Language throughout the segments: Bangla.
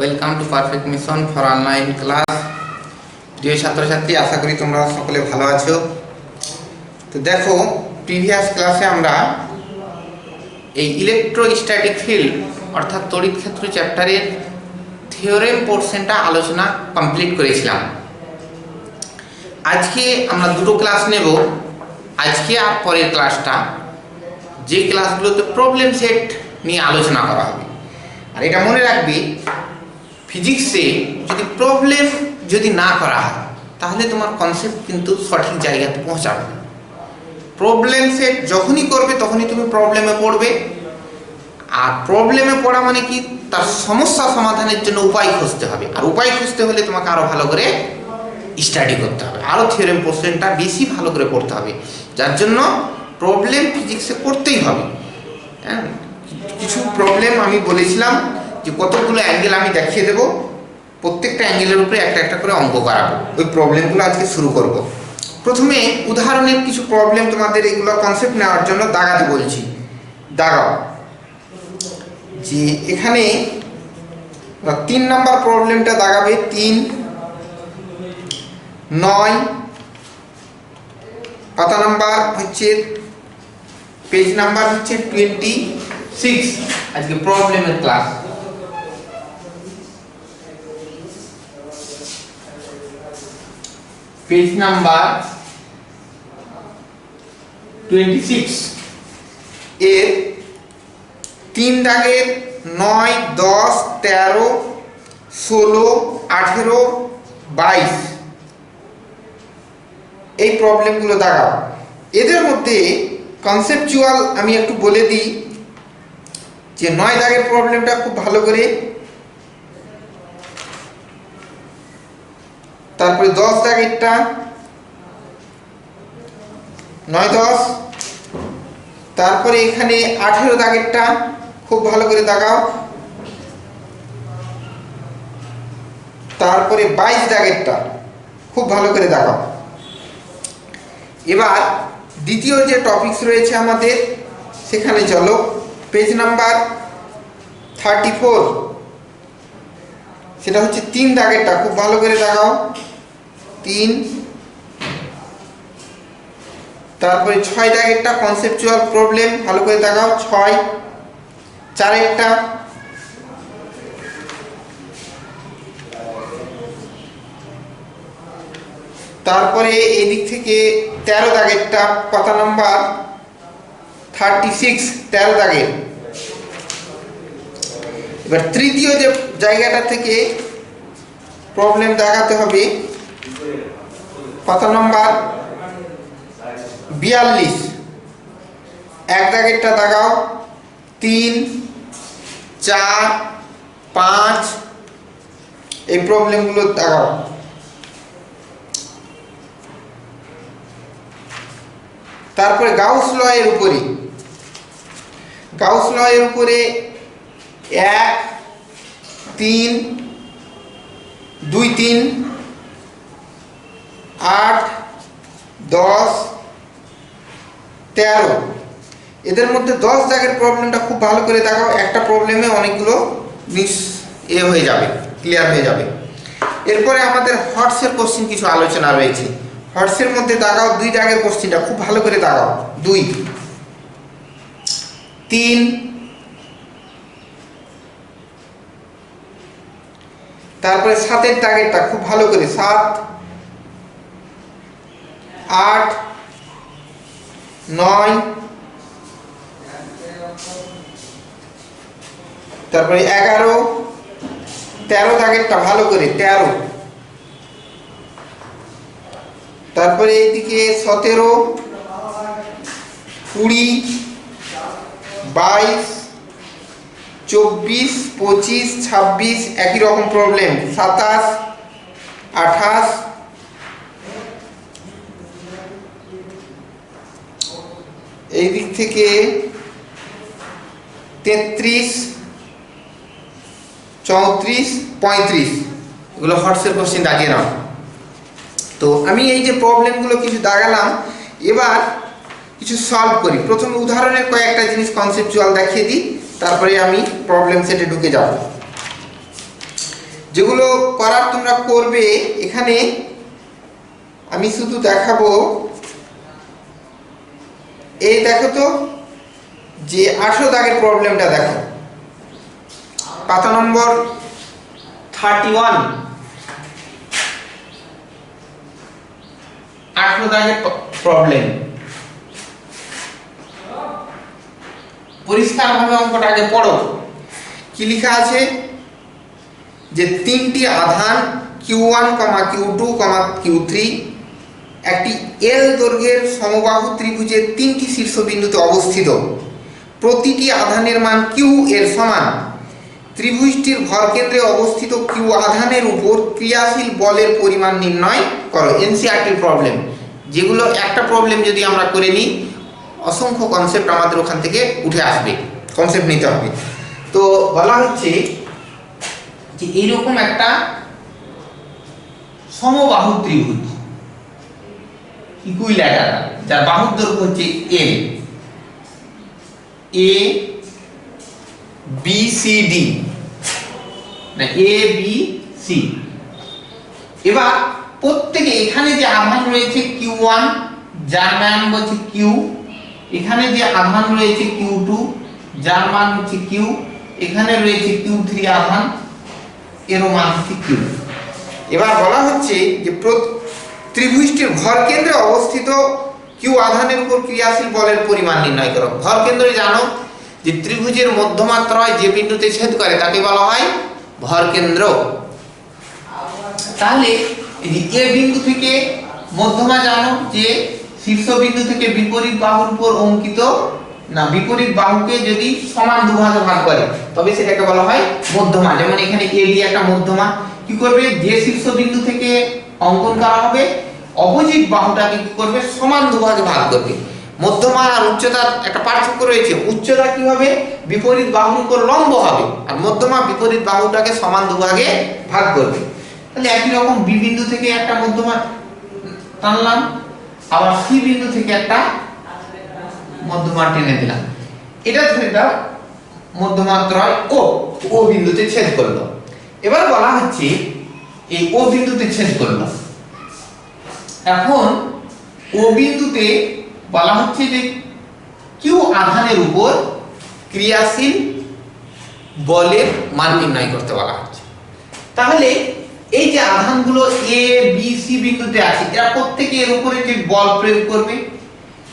Welcome to perfect mission for online class. প্রিয় ছাত্রছাত্রী, আশা করি তোমরা সকলে ভালো আছো। তো দেখো, প্রিভিয়াস ক্লাসে আমরা এই ইলেকট্রোস্ট্যাটিক ফিল্ড অর্থাৎ তড়িৎ ক্ষেত্র চ্যাপ্টারের থিওরেম পোর্শনটা আলোচনা কমপ্লিট করেছিলাম। আজকে আমরা দুটো ক্লাস নেব, আজকে আর পরের ক্লাসটা, যে ক্লাসগুলোতে প্রবলেম সেট নিয়ে আলোচনা করা হবে। আর এটা মনে রাখবে, ফিজিক্সে যদি প্রবলেম না করা হয় তাহলে তোমার কনসেপ্ট কিন্তু সঠিক জায়গাতে পৌঁছাবে। প্রবলেম সেট যখনই করবে তখনই তুমি প্রবলেমে পড়বে, আর প্রবলেমে পড়া মানে কি, তার সমস্যা সমাধানের জন্য উপায় খুঁজতে হবে। আর উপায় খুঁজতে হলে তোমাকে আরও ভালো করে স্টাডি করতে হবে, আরও থিওরেম পোর্শনটা বেশি ভালো করে পড়তে হবে। যার জন্য প্রবলেম ফিজিক্সে করতেই হবে। হ্যাঁ, কিছু প্রবলেম আমি বলেছিলাম যে কতগুলো অ্যাঙ্গেল আমি দেখিয়ে দেবো, প্রত্যেকটা অ্যাঙ্গেলের উপরে একটা একটা করে অঙ্ক করাবো। ওই প্রবলেমগুলো আজকে শুরু করব। প্রথমে উদাহরণের কিছু প্রবলেম তোমাদের এগুলো কনসেপ্ট নেওয়ার জন্য দাগাতে বলছি। দাগাও যে এখানে 3 নাম্বার প্রবলেমটা দাগাবে। 3, 9 পাতা নাম্বার হচ্ছে, পেজ নাম্বার হচ্ছে 26। আজকে প্রবলেমের ক্লাস। পেজ নাম্বার 26 এর 3 দাগের 9, 10, 13, 16, 18, 22 এই প্রবলেমগুলো দাগাও। এদের মধ্যে কনসেপচুয়াল আমি একটু বলে দিই যে 9 দাগের প্রবলেমটা খুব ভালো করে, তারপরে 10 দাগেরটা, 9, 10, তারপরে এখানে 18 দাগেরটা খুব ভালো করে দাগাও, তারপরে 22 দাগেরটা খুব ভালো করে দাগাও। এবার দ্বিতীয় যে টপিকস রয়েছে আমাদের, সেখানে চলো। পেজ নাম্বার 34, সেটা হচ্ছে 3 দাগেরটা খুব ভালো করে দাগাও। 3, তারপরে 6 দাগেরটা কনসেপচুয়াল প্রবলেম ভালো করে দাগাও। 6, 4এরটা, তারপরে এই দিক থেকে 13 দাগেরটা, পাতা নাম্বার 36, 13 দাগের। এবার তৃতীয় যে জায়গাটা থেকে প্রবলেম দেখাতে হবে, পাতা নাম্বার 42, 1 দাগেরটা দাগাও। 3, 4, 5 এই প্রবলেমগুলো দাগাও। তারপরে গাউস ল এর উপরে, গাউস ল এর উপরে 1, 3, 2, 3, 8, 10, 13 এদের মধ্যে 10 দাগের প্রবলেমটা খুব ভালো করে দেখাও। একটা প্রবলেমে অনেকগুলো মিস হয়ে যাবে, ক্লিয়ার হয়ে যাবে। এরপরে আমাদের হর্সের কোশ্চেন কিছু আলোচনা রয়েছে। হর্সের মধ্যে দাগাও 2 দাগের কোশ্চেনটা খুব ভালো করে দাগাও। 2, 3, তারপরে 7 দাগেরটা খুব ভালো করে, 7, 8, 9, তারপরে 11, 13 দাগেরটা ভালো করে, 13, তারপরে এইদিকে 17, 20, 22, 24, 25, 26 একই রকম প্রবলেম। 27, 28, এই দিক থেকে 33, 34, 35 এগুলো হর্সের কোশ্চেন দাগিয়ে নাও। তো আমি এই যে প্রবলেমগুলো কিছু দাগালাম, এবার কিছু সলভ করি। প্রথমে উদাহরণের কয়েকটা জিনিস কনসেপচুয়াল দেখিয়ে দিই, তারপরে আমি প্রবলেম সেটে ঢুকে যাব। যেগুলো করার তোমরা করবে। এখানে আমি শুধু দেখাবো, এই দেখো তো যে 18 দাগের প্রবলেমটা দেখো, পাতা নম্বর 31, 18 দাগের প্রবলেম। পরিষ্কারভাবে অঙ্কটাকে পড়ো। কি লেখা আছে যে তিনটি আধান Q1, Q2, Q3 একটি L দৈর্ঘ্যের সমবাহু ত্রিভুজের তিনটি শীর্ষবিন্দুতে অবস্থিত। প্রতিটি আধানের মান Q এর সমান। ত্রিভুজটির ভরকেন্দ্রে অবস্থিত Q আধানের উপর ক্রিয়াশীল বলের পরিমাণ নির্ণয় করো। এনসিইআরটির প্রবলেম, যেগুলো একটা প্রবলেম যদি আমরা করে নিই, অসংখ্য কনসেপ্ট আমাদের ওখান থেকে উঠে আসবে, কনসেপ্ট নিতে হবে। তো বলা হচ্ছে যে এইরকম একটা সমবাহু ত্রিভুজ ইকুইল্যাটারাল, যার বাহুর দৈর্ঘ্য হচ্ছে L, A B C D, না A B C। এবার প্রত্যেকে এখানে যে আধান রয়েছে Q1, যার মান বলছে Q, এখানে যে আধান রয়েছে Q2, যার মান হচ্ছে Q, এখানে রয়েছে Q3 আধান, এর মান হচ্ছে Q। এবার বলা হচ্ছে যে ত্রিভুজটির ভরকেন্দ্রে অবস্থিত Q আধানের উপর ক্রিয়াশীল বলের পরিমাণ নির্ণয় করো। ভরকেন্দ্র জানো যে ত্রিভুজের মধ্যমাত্রায় যে বিন্দুতে ছেদ করে তাকে বলা হয় ভরকেন্দ্র। তাহলে এই যে এ বিন্দু থেকে মধ্যমা জানো যে শীর্ষবিন্দু থেকে বিপরীত বাহুর উপর অঙ্কিত, না বিপরীত বাহুকে যদি সমান দুভাগে ভাগ করে তবে সেটাকে বলা হয় মধ্যমা। যেমন এখানে এ দিয়ে একটা মধ্যমা। কি করবে, যে শীর্ষবিন্দু থেকে অঙ্কন করা হবে অপোজিট বাহুটাকে কি করবে, সমান দুভাগে ভাগ করবে। মধ্যমা আর উচ্চতার একটা পার্থক্য রয়েছে। উচ্চতা কি হবে, বিপরীত বাহুর উপর লম্ব হবে, আর মধ্যমা বিপরীত বাহুটাকে সমান দুভাগে ভাগ করবে। তাহলে একই রকম বি বিন্দু থেকে একটা মধ্যমা টানলাম, আবার সি বিন্দু থেকে একটা মধ্যমা টেনে দিলাম। এটা ধরে দাও মধ্যমাত্রায় ও বিন্দুতে ছেদ করলো। এবার বলা হচ্ছে এই ও বিন্দুতে ছেদ করলো। এখন ও বিন্দুতে বলা হচ্ছে যে কিউ আধানের উপর ক্রিয়াশীল বলের মান নির্ণয় করতে বলা হচ্ছে। তাহলে এই যে আধানগুলো এ বি সি বিন্দুতে আছে, এরা প্রত্যেকে এর উপরে যে বল প্রয়োগ করবে,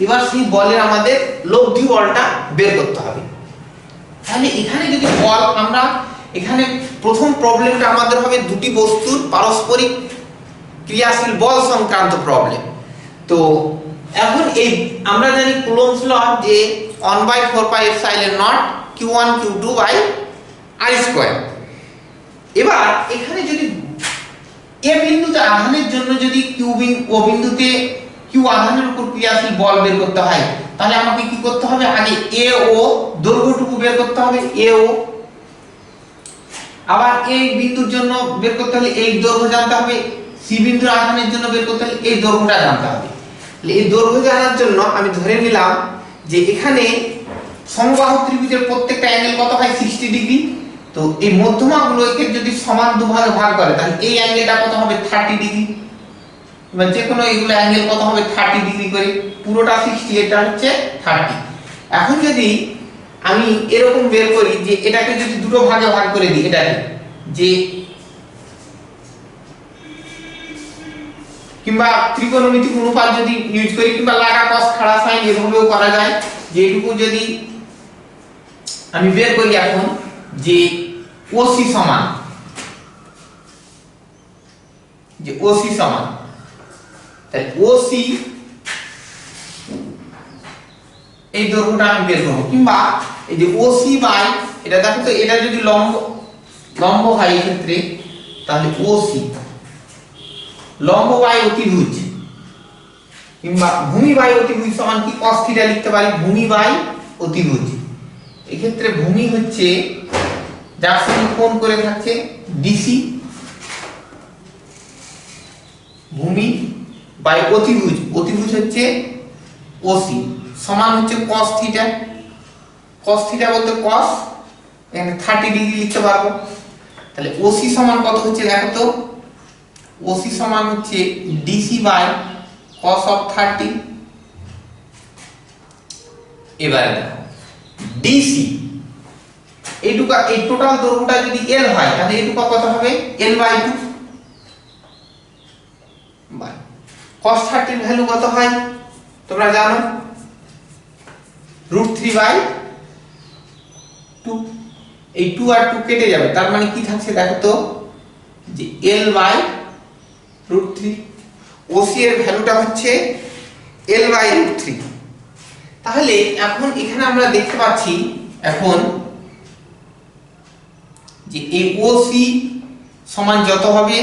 এবার সেই বলের আমাদের লব্ধি বলটা বের করতে হবে। তাহলে এখানে যদি বল, আমরা এখানে প্রথম প্রবলেমটা আমাদের হবে দুটি বস্তুর পারস্পরিক ক্রিয়াশীল বল সংক্রান্ত প্রবলেম। তো এখন এই আমরা জানি কুলম্বস ল যে 1/4πε0 q1 q2/r²। এবার এখানে যদি এ বিন্দুতে আধানের জন্য যদি ও বিন্দুতে কিউ আধানের উপর ক্রিয়াশীল বল বের করতে হয়, তাহলে আমাকে কি করতে হবে, আগে এ ও দৈর্ঘ্যটুকু বের করতে হবে, এ ও। আবার এই বিন্দুর জন্য বের করতে হলে এই দৈর্ঘ্য জানতে হবে, সি বিন্দুর আধানের জন্য বের করতে হলে এই দৈর্ঘ্যটা জানতে হবে। তাহলে এই দৈর্ঘ্য জানার জন্য আমি ধরে নিলাম যে এখানে সমবাহু ত্রিভুজের প্রত্যেকটা অ্যাঙ্গেল কত হয়, 60 ডিগ্রি। তো এই মধ্যমাগুলোকে যদি সমান দুভাগে ভাগ করে তাহলে এই অ্যাঙ্গেলটা কত হবে, 30 ডিগ্রি। এবার যে কোনো এগুলো অ্যাঙ্গেল কত হবে, 30 ডিগ্রি করে, পুরোটা 60, এটা হচ্ছে 30। এখন যদি আমি এরকম বের করি যে এটাকে যদি দুটো ভাগে ভাগ করে দিই, এটাকে যে কিংবা ত্রিকোণমিতিক অনুপাত যদি ইউজ করি, কিংবা লাগা কস খাড়া সাইন এভাবেও করা যায়। যেটুকু যদি আমি বের করি এখন যে ওসি সমান, যে ওসি সমান, তাই ওসি এই দৈর্ঘ্যটা আমি বের করব, কিংবা এই যে ওসি বাই এটা দেখো তো, এটা যদি লম্ব হয় এই ক্ষেত্রে, তাহলে ওসি লম্ব বাই অতিভুজ, কিংবা ভূমি বাই অতিভুজ সমান কি cos থিটা লিখতে পারি, ভূমি বাই অতিভুজ। এই ক্ষেত্রে ভূমি হচ্ছে যার সঙ্গে কোণ করে থাকছে ডিসি, ভূমি বাই অতিভুজ, অতিভুজ হচ্ছে ওসি সমান হচ্ছে cos থিটা। cos থিটা বলতে cos, এখানে 30 ডিগ্রি লিখতে পারবো। তাহলে ওসি সমান কত হচ্ছে দেখো তো, ওসি সমান হচ্ছে ডিসি বাই cos অফ 30। এবারে দেখো ডিসি এইটুকু, এই টোটাল দৈর্ঘ্যটা যদি এল হয় তাহলে এইটুকু কত হবে, এল বাই 2 বাই cos 30 এর ভ্যালু কত হয় তোমরা জানো, √3/2। এই 2 আর 2 কেটে যাবে, তার মানে কি থাকছে দেখো তো, যে l বাই √3। ওসি এর ভ্যালুটা হচ্ছে l বাই √3। তাহলে এখন এখানে আমরা দেখতে পাচ্ছি এখন যে এই ওসি সমান যত হবে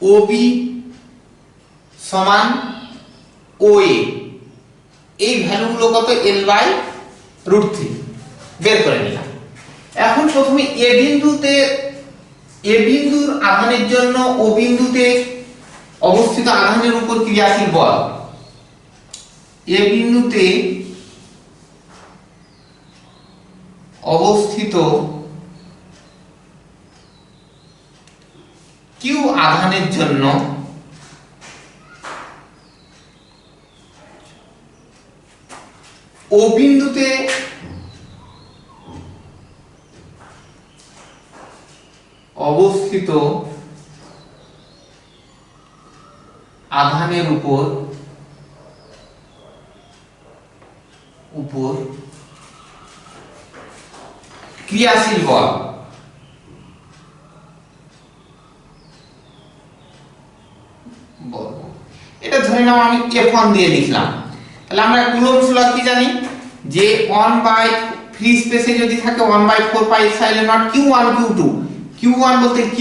ওবি সমান ওএ, এই ভ্যালুগুলো কত, l বাই √3 বের করে নিলাম। এখন প্রথমে এ বিন্দুর আধানের জন্য ও বিন্দুতে অবস্থিত আধানের উপর ক্রিয়াশীল বল, এ বিন্দুতে অবস্থিত কিউ আধানের জন্য ও বিন্দুতে অবস্থিত আধানের উপর ক্রিয়াশীল বল, এটা ধরে নাও আমি F1 দিয়ে লিখলাম। তাহলে আমরা কুলম্বস ল কি জানি, যে 1 বাই ফ্রি স্পেসে যদি থাকে 1/4 pi epsilon naught q1 q2, q1 বলতে q,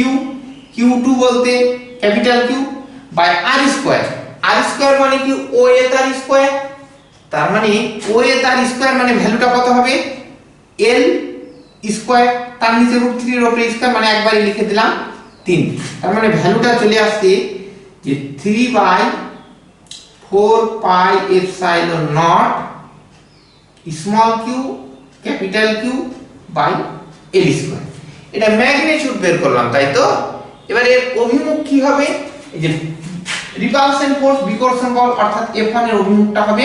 q2 বলতে capital Q by r square. r square মানে কি, ও এ তার স্কয়ার, তার মানে ও এ তার স্কয়ার মানে ভ্যালুটা কত হবে, l স্কয়ার, তার নিচে √3 এর উপরে স্কয়ার মানে একবারই লিখে দিলাম 3। তার মানে ভ্যালুটা চলে আসছে যে 3/4 pi epsilon naught small q capital Q by l square. এটা ম্যাগনিটিউড বের করলাম, তাই তো। এবার এর অভিমুখ কি হবে, এই যে রিপালশন ফোর্স বিকর্ষণ বল, অর্থাৎ F1 এর অভিমুখটা হবে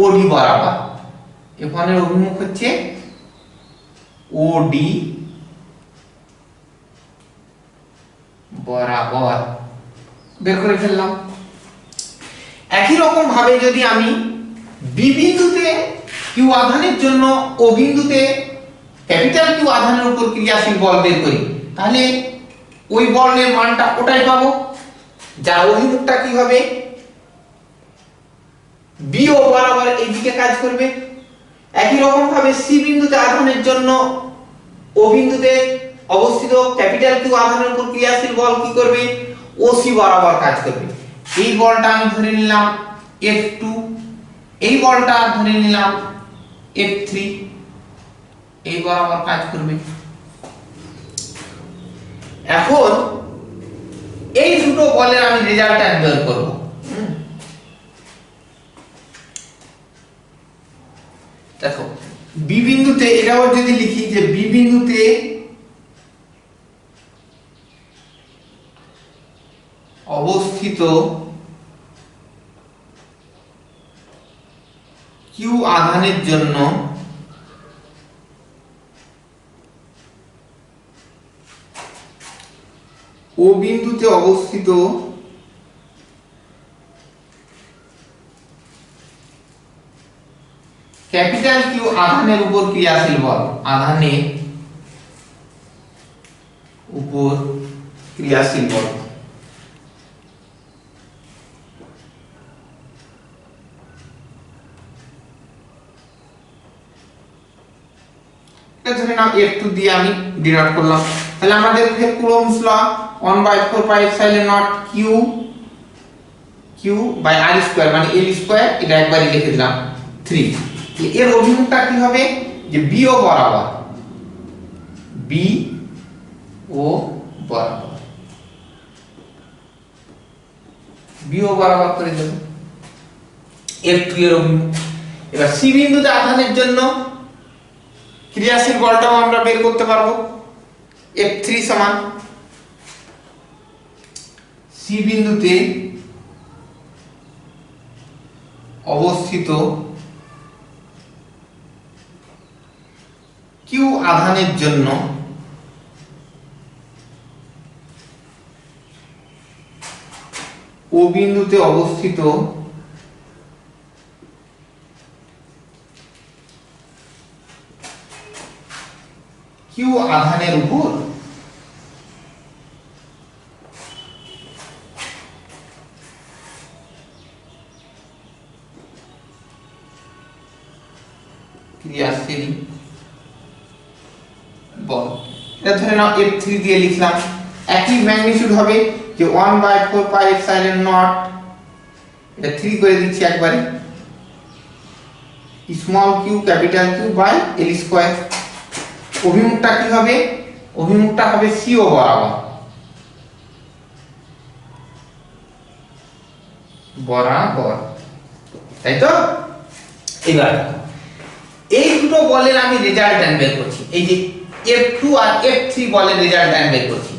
OD বরাবর। F1 এর অভিমুখ হচ্ছে OD বরাবর, বের করে ফেললাম। একই রকম ভাবে যদি আমি বি বিন্দুতে কিউ আধানের জন্য ও বিন্দুতে ক্যাপিটাল কিউ আধানের উপর ক্রিয়াশীল বল বের করি, তাহলে ওই বলের মানটা ওটাই পাবো, যার অভিমুখটা কি হবে, বিও বরাবর এই দিকে কাজ করবে। একই রকম ভাবে সি বিন্দুতে আধানের জন্য ও বিন্দুতে অবস্থিত ক্যাপিটাল কিউ আধানের উপর ক্রিয়াশীল বল কি করবে, ওসি বরাবর কাজ করবে। এই বলটা আমি ধরে নিলাম F2, এই বলটা ধরে নিলাম F3, এই বরাবর কাজ করবে। এখন এই দুটো বলের আমি রেজাল্ট বের করব। দেখো বি বিন্দুতে, এটাও যদি লিখি যে বি বিন্দুতে অবস্থিত কিউ আধানের জন্য ও বিন্দুতে অবস্থিত ক্যাপিটাল কিউ আধানের উপর ক্রিয়াশীল বল, আধানের উপর ক্রিয়াশীল বল। এটা ধরে নাও F2 দিয়ে আমি ডিনোট করলাম। তাহলে আমাদের Coulomb's law 1/4 pi epsilon naught q by r square মানে l স্কয়ার, এটা একবারই লিখে দিলাম 3। এর অভিমুখটা কি হবে, যে BO বরাবর, BO বরাবর, BO বরাবর করে দেব F2 এর অভিমুখ। এবার সি বিন্দুতে আধানের জন্য ক্রিয়াশীল বলটাও আমরা বের করতে পারবো। F3 সমান সি বিন্দুতে অবস্থিত কিউ আধানের জন্য ও বিন্দুতে অবস্থিত কিউ আধানের উপর ক্রিয়াশীল বল, এটা ধরে নাও F3 দিয়ে লিখলাম। একই ম্যাগনিটিউড হবে যে 1/4 পাই এপসাইলন নট, এটা 3 করে দিচ্ছি একবারে, small Q capital Q by L square. অভিমুখটা কি হবে? অভিমুখটা হবে সিও বরাবর, বরাবর, তাই তো? এবার এই দুটো বলের আমি রেজাল্ট্যান্ট বের করছি, এই যে F2 আর F3 বলের রেজাল্ট্যান্ট বের করছি।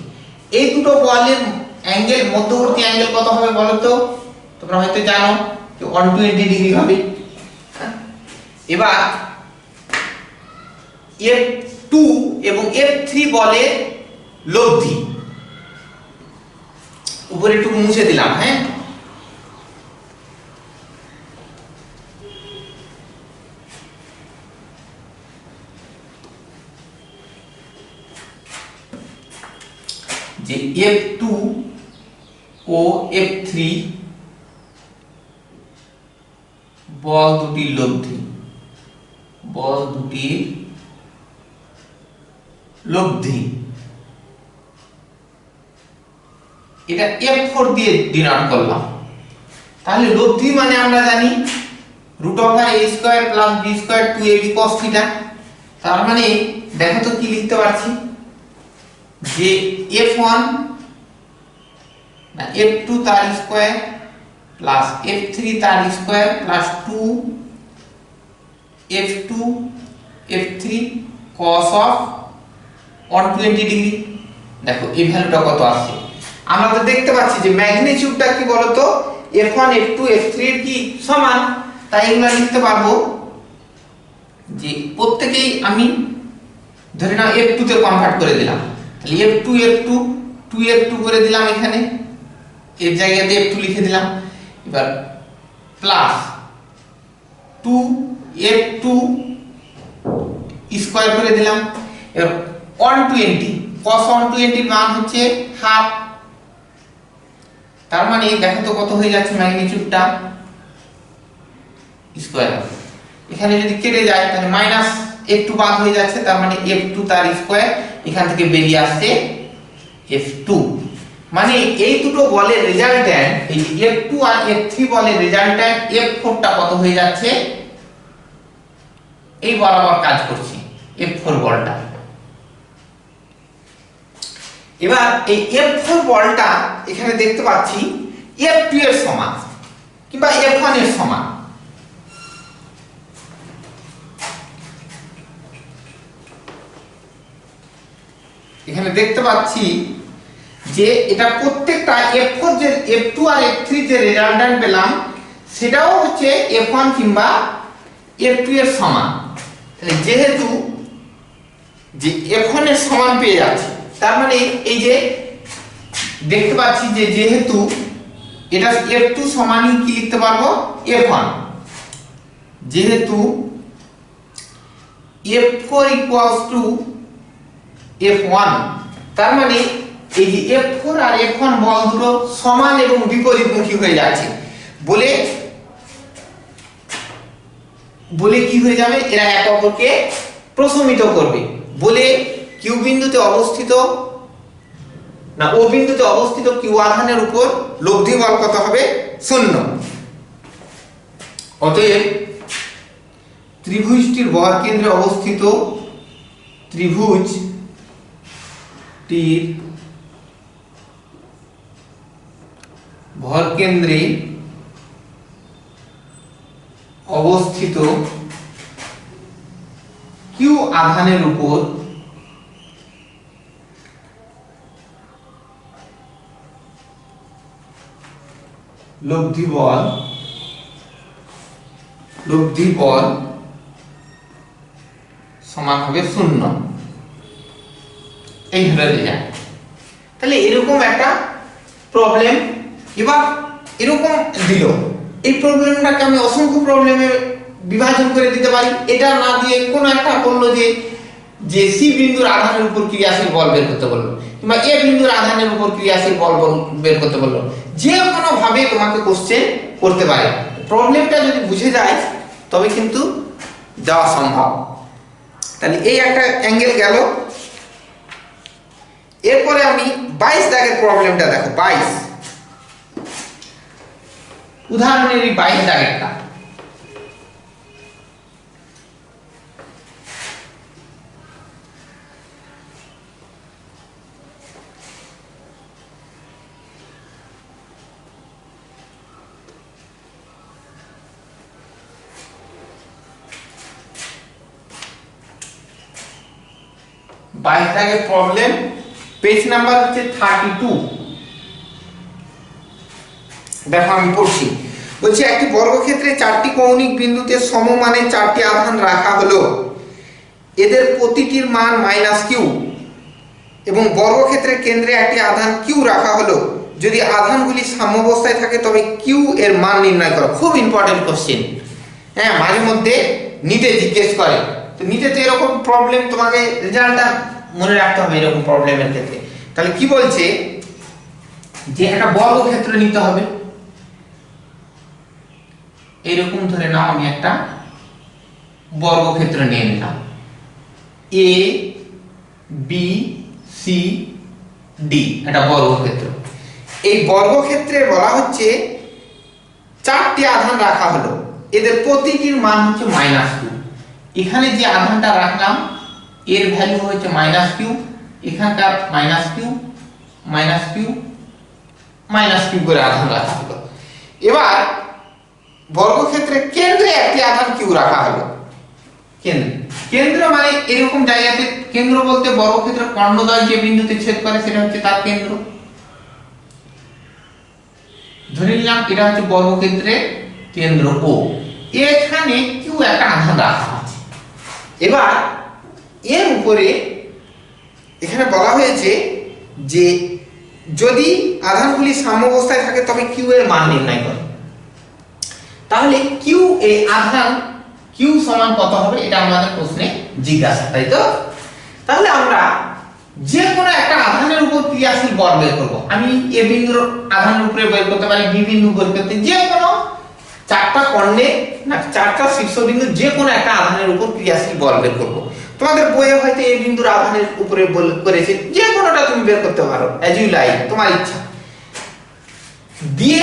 এই দুটো বলের অ্যাঙ্গেল, মধ্যবর্তী অ্যাঙ্গেল কত হবে বলো তো? তোমরা হয়তো জানো যে 120 ডিগ্রি হবে। এবার F2 এবং F3 বলের লব্ধি উপরে একটু মুছে দিলাম, হ্যাঁ, যে F2 ও F3 বল দুটির লব্ধি, বল দুটির লব্ধি, এটা F4 দিয়ে ডিনোট করলাম। তাহলে লব্ধি মানে আমরা জানি √a² + b² 2ab cos θ। তার মানে দেখো তো কি লিখতে পারছি, যে F1 না F2 তার স্কয়ার প্লাস F3 তার square plus 2 F2 F3 cos of 120 degree. দেখো এই ভ্যালুটা কত আসছে, আমরা তো দেখতে পাচ্ছি যে ম্যাগনিটিউডটা কি বলতো, F1 F2 F3 এর কি সমান, তাই এগুলো লিখতে পারবো যে প্রত্যেকই আমি ধরে নাও F2 তে কনভার্ট করে দিলাম, তাহলে F2 F2 2F2 করে দিলাম, এখানে এর জায়গাতে F2 লিখে দিলাম। এবার প্লাস 2F2 স্কয়ার করে দিলাম। এবার 120 cos 120 এর মান হচ্ছে হাফ, তার মানে দেখো তো কত হয়ে যাচ্ছে ম্যাগনিটিউডটা স্কয়ার। এখানে যদি কেটে যায় তাহলে মাইনাস F2 বাদ হয়ে যাচ্ছে, তার মানে F2 তার স্কয়ার, এখান থেকে বেরিয়ে আসছে F2। মানে এই দুটো বলের রেজাল্ট্যান্ট, এই F2 আর F3 বলের রেজাল্ট্যান্ট F4 টা কত হয়ে যাচ্ছে, এই বরাবর কাজ করছে F4 বলটা। এবার এই F4 বলটা এখানে দেখতে পাচ্ছি F2 এর সমান কিংবা F1 এর সমান। এখানে দেখতে পাচ্ছি যে এটা প্রত্যেকটা F4 যে F2 আর F3 যে রেজাল্ট্যান্ট পেলাম সেটাও হচ্ছে F1 কিংবা F2 এর সমান। তাহলে যেহেতু যে F1 এর সমান পেয়ে যাচ্ছে, তার মানে এই যে দেখতে পাচ্ছি যে যেহেতু এটা F2 সমানই কি লিখতে পারবো F1, যেহেতু F4 = F1, তার মানে এই যে F4 আর F1 বল দুটো সমান এবং বিপরীতমুখী হয়ে যাচ্ছে বলে বলে কি হয়ে যাবে, এরা একে অপরকে প্রশমিত করবে বলে কিউ বিন্দুতে অবস্থিত না ও বিন্দুতে অবস্থিত কিউ আধানের উপর লব্ধি বল কত হবে 0। অতএব ত্রিভুজটির ভরকেন্দ্রে অবস্থিত ত্রিভুজটির ভরকেন্দ্রে অবস্থিত কিউ আধানের উপর লব্ধি বল সমান হবে 0, এই হলো রেজাল্ট। তাহলে এরকম একটা প্রবলেম, এবার এরকম দিল, এই প্রবলেমটাকে আমি অসংখ্য প্রবলেমে বিভাজন করে দিতে পারি। এটা না দিয়ে কোনো একটা বললো যে সি বিন্দুর আধানের উপর ক্রিয়াশীল বল বের করতে বললো, কিংবা এ বিন্দুর আধানের উপর ক্রিয়াশীল বল বের করতে বললো, যে কোনো ভাবে তোমাকে কোশ্চেন করতে পারে। প্রবলেমটা যদি বুঝে যায় তবে কিন্তু যাওয়া সম্ভব। তাহলে এই একটা অ্যাঙ্গেল গেল। এরপরে আমি 22 দাগের প্রবলেমটা দেখো, 22 উদাহরণের এই 22 দাগেরটা। প্রবলেম, পেজ নাম্বার হচ্ছে 32। দেখো আমি পড়ছি, বলছি একটি বর্গক্ষেত্রে 4টি কৌণিক বিন্দুতে সমমানের 4টি আধান রাখা হলো, এদের প্রতিটির মান -q, এবং বর্গক্ষেত্রের কেন্দ্রে একটি আধান q রাখা হলো। যদি আধানগুলি সাম্যাবস্থায় থাকে তবে q এর মান নির্ণয় করো। খুব ইম্পর্টেন্ট কোশ্চেন, হ্যাঁ, মাঝে মধ্যে নিতে জিজ্ঞেস করে। তো নিতে তো এরকম প্রবলেম তোমাকে রেজাল্টটা মনে রাখতে হবে এরকম প্রবলেমের ক্ষেত্রে। তাহলে কি বলছে যে একটা বর্গক্ষেত্র নিতে হবে, এরকম ধরে নাও আমি একটা বর্গক্ষেত্র নিয়ে নিলাম, এ বি সি ডি, একটা বর্গক্ষেত্র। এই বর্গক্ষেত্রে বলা হচ্ছে 4টি আধান রাখা হলো, এদের প্রতিটির মান হচ্ছে -q। এখানে যে আধানটা রাখলাম এর ভ্যালু হচ্ছে -q, এখানকার -q করে আধান রাখা হলো। এবার বর্গক্ষেত্রের কেন্দ্রে একটি আধান q রাখা হলো। কেন্দ্র মানে এরকম জায়গাতে, কেন্দ্র বলতে বর্গক্ষেত্রের কর্ণদ্বয় যে বিন্দুতে ছেদ করে সেটা হচ্ছে তার কেন্দ্র। ধরে নিলাম এটা হচ্ছে বর্গক্ষেত্রের কেন্দ্র O, এখানে q একটা আধান রাখা আছে। এবার এর উপরে এখানে বলা হয়েছে যে যদি আধানগুলি সাম্যাবস্থায় থাকে তবে q এর মান নির্ণয় করো। তাহলে q এর আধান q সমান কত হবে, এটা আমাদের প্রশ্নে জিজ্ঞাসা, তাই তো? তাহলে আমরা যে কোনো একটা আধানের উপর ক্রিয়াশীল বল বের করব। আমি এ বিন্দুর আধানের উপরে বের করতে পারি, বি বিন্দু বের করতে, যে কোনো 4টা কর্ণে না 4টা শীর্ষবিন্দু যে কোনো একটা আধানের উপর ক্রিয়াশীল বল বের করব। তোমাদের বইয়ে হয়তো এ বিন্দুর আধানের উপরে বল করেছে, যে কোনোটা তুমি বের করতে পারো, অ্যাজ ইউ লাইক, তোমার ইচ্ছা। দিয়ে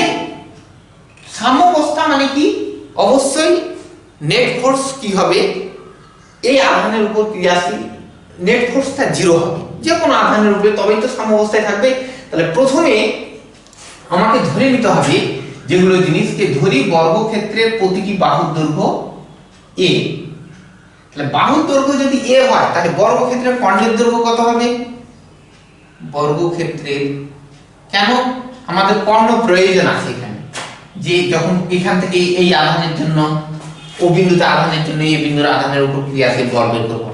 সাম্যাবস্থা মানে কি, অবশ্যই নেট ফোর্স কি হবে, এই আধানের উপর ক্রিয়াশীল নেট ফোর্সটা 0 হবে যে কোনো আধানের উপরে, তবেই তো সাম্যাবস্থায় থাকবে। তাহলে প্রথমে আমাকে ধরে নিতে হবে যেগুলো জিনিসকে ধরি, বর্গক্ষেত্রের প্রতিটি বাহুর দৈর্ঘ্য a। তাহলে বাহুর দৈর্ঘ্য যদি a হয় তাহলে বর্গক্ষেত্রের কর্ণের দৈর্ঘ্য কত হবে? বর্গক্ষেত্রের, কেন আমাদের কর্ণ প্রয়োজন আছে এখানে, যে যখন এখান থেকে এই আধানের জন্য ও বিন্দুতে আধানের জন্য এই বিন্দুর আধানের উপর ক্রিয়াশীল বল বের করব,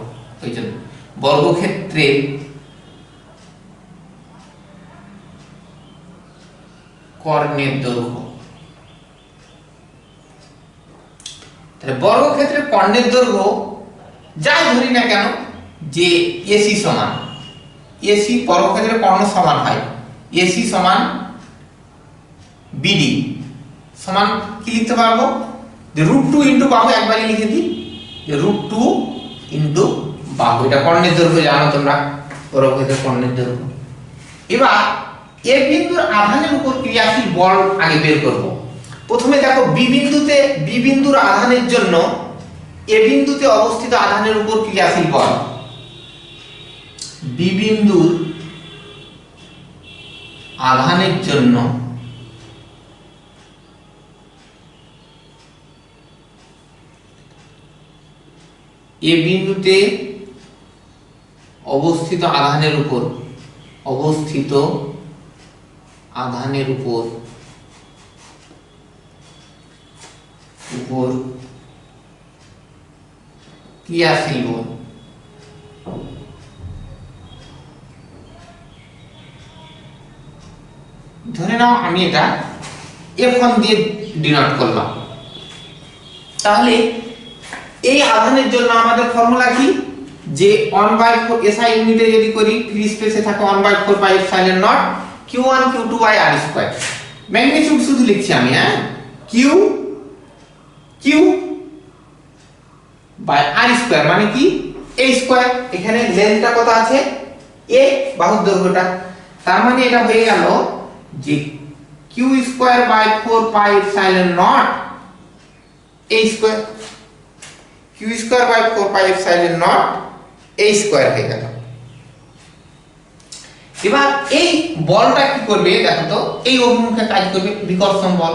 ওই জন্য বর্গক্ষেত্রের কর্ণের দৈর্ঘ্য। তাহলে বর্গক্ষেত্রের কর্ণের দৈর্ঘ্য যাই ধরি না কেন, যে এসি সমান, এসি বর্গক্ষেত্রের কর্ণ সমান হয়, এসি সমান বিডি সমান কি লিখতে পারবো, যে √2 ইনটু বাহু, একবারই লিখে দিই যে √2 ইনটু বাহু, এটা কর্ণের দৈর্ঘ্য জানো তোমরা, বর্গক্ষেত্রের কর্ণের দৈর্ঘ্য। এবার এ বিন্দুর আধানের উপর ক্রিয়াশীল বল আগে বের করব। প্রথমে দেখো বি বিন্দুর আধানের জন্য এ বিন্দুতে অবস্থিত আধানের উপর ক্রিয়াশীল বল, বি বিন্দুর আধানের জন্য এ বিন্দুতে অবস্থিত আধানের উপর উপর ক্রিয়াশীল বল। ধরে নাও আমি এটা F1 দিয়ে ডিনোট করলাম, তাহলে এই আধানের জন্য আমাদের ফর্মুলা কি, যে 1/4 SI ইউনিটে যদি করি ফ্রি স্পেসে থাকে 1/4 pi epsilon naught Q1 Q2 by R square. Magnitude শুধু লিখছি আমি, হ্যাঁ, Q বাই R স্কয়ার মানে কি A স্কয়ার। এখানে লেন্থটা কত আছে A, বাহুর দৈর্ঘ্যটা, তার মানে এটা হয়ে গেল যে Q square by 4 pi epsilon naught A square. Q square by 4 pi epsilon naught A square হয়ে গেল। এবার এই বলটা কি করবে দেখো তো, এই অভিমুখে কাজ করবে বিকর্ষণ বল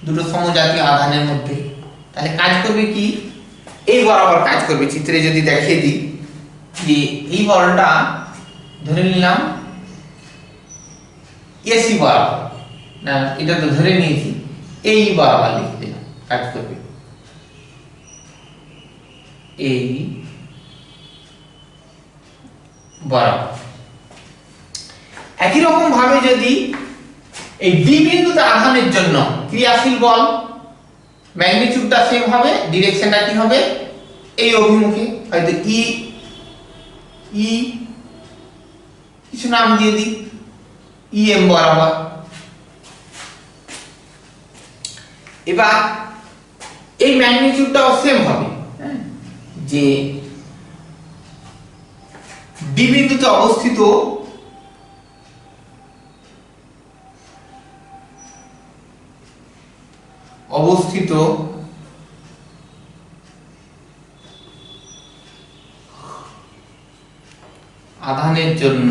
দুটো সমজাতীয় আধানের মধ্যে। তাহলে কাজ করবে কি, এই বরাবর কাজ করবে। চিত্রে যদি দেখিয়ে দিই যে এই বলটা ধরে নিলাম এসি বরাবর, না এটা তো ধরে নিয়েছি এই বরাবর লিখে দিলাম, কাজ করবে এই বরাবর। একই রকম ভাবে যদি এই ডি বিন্দুতে আধানের জন্য ক্রিয়াশীল বল, ম্যাগনিটিউডটা সেম হবে, ডিরেকশনটা কি হবে এই অভিমুখে, হয়তো ই কিছু নাম দিয়ে দিই EM বরাবর। এবার এই ম্যাগনিটিউডটাও সেম হবে, যে ডি বিন্দুতে অবস্থিত আধানের জন্য,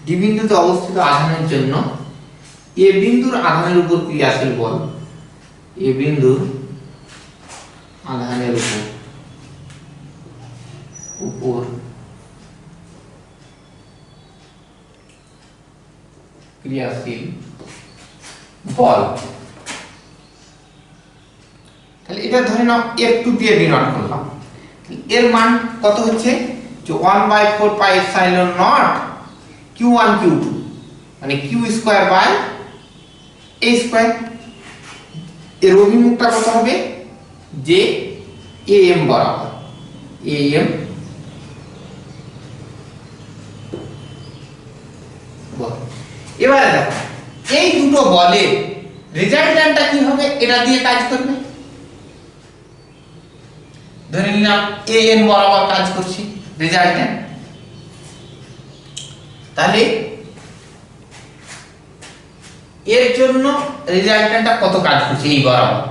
ডি বিন্দুতে অবস্থিত আধানের জন্য এ বিন্দুর আধানের উপর ক্রিয়াশীল বল, এ বিন্দুর আধানের উপর ক্রিয়াশীল বল। তাহলে এটা ধরে নাও F2 দিয়ে ডিনোট করলাম, এর মান কত হচ্ছে যে 1/4 pi epsilon naught Q1 Q2 মানে Q square by A square. এর অভিমুখটা কত হবে যে AM বরাবর, AM বল। এবারে দেখো এই দুটো বলের রেজাল্ট্যান্টটা কি হবে, এটা দিয়ে কাজ করবে। ধরে নিলাম AN বরাবর কাজ করছি রেজাল্ট্যান্ট, তাহলে এর জন্য রেজাল্ট্যান্টটা কত কাজ করছে এই বরাবর,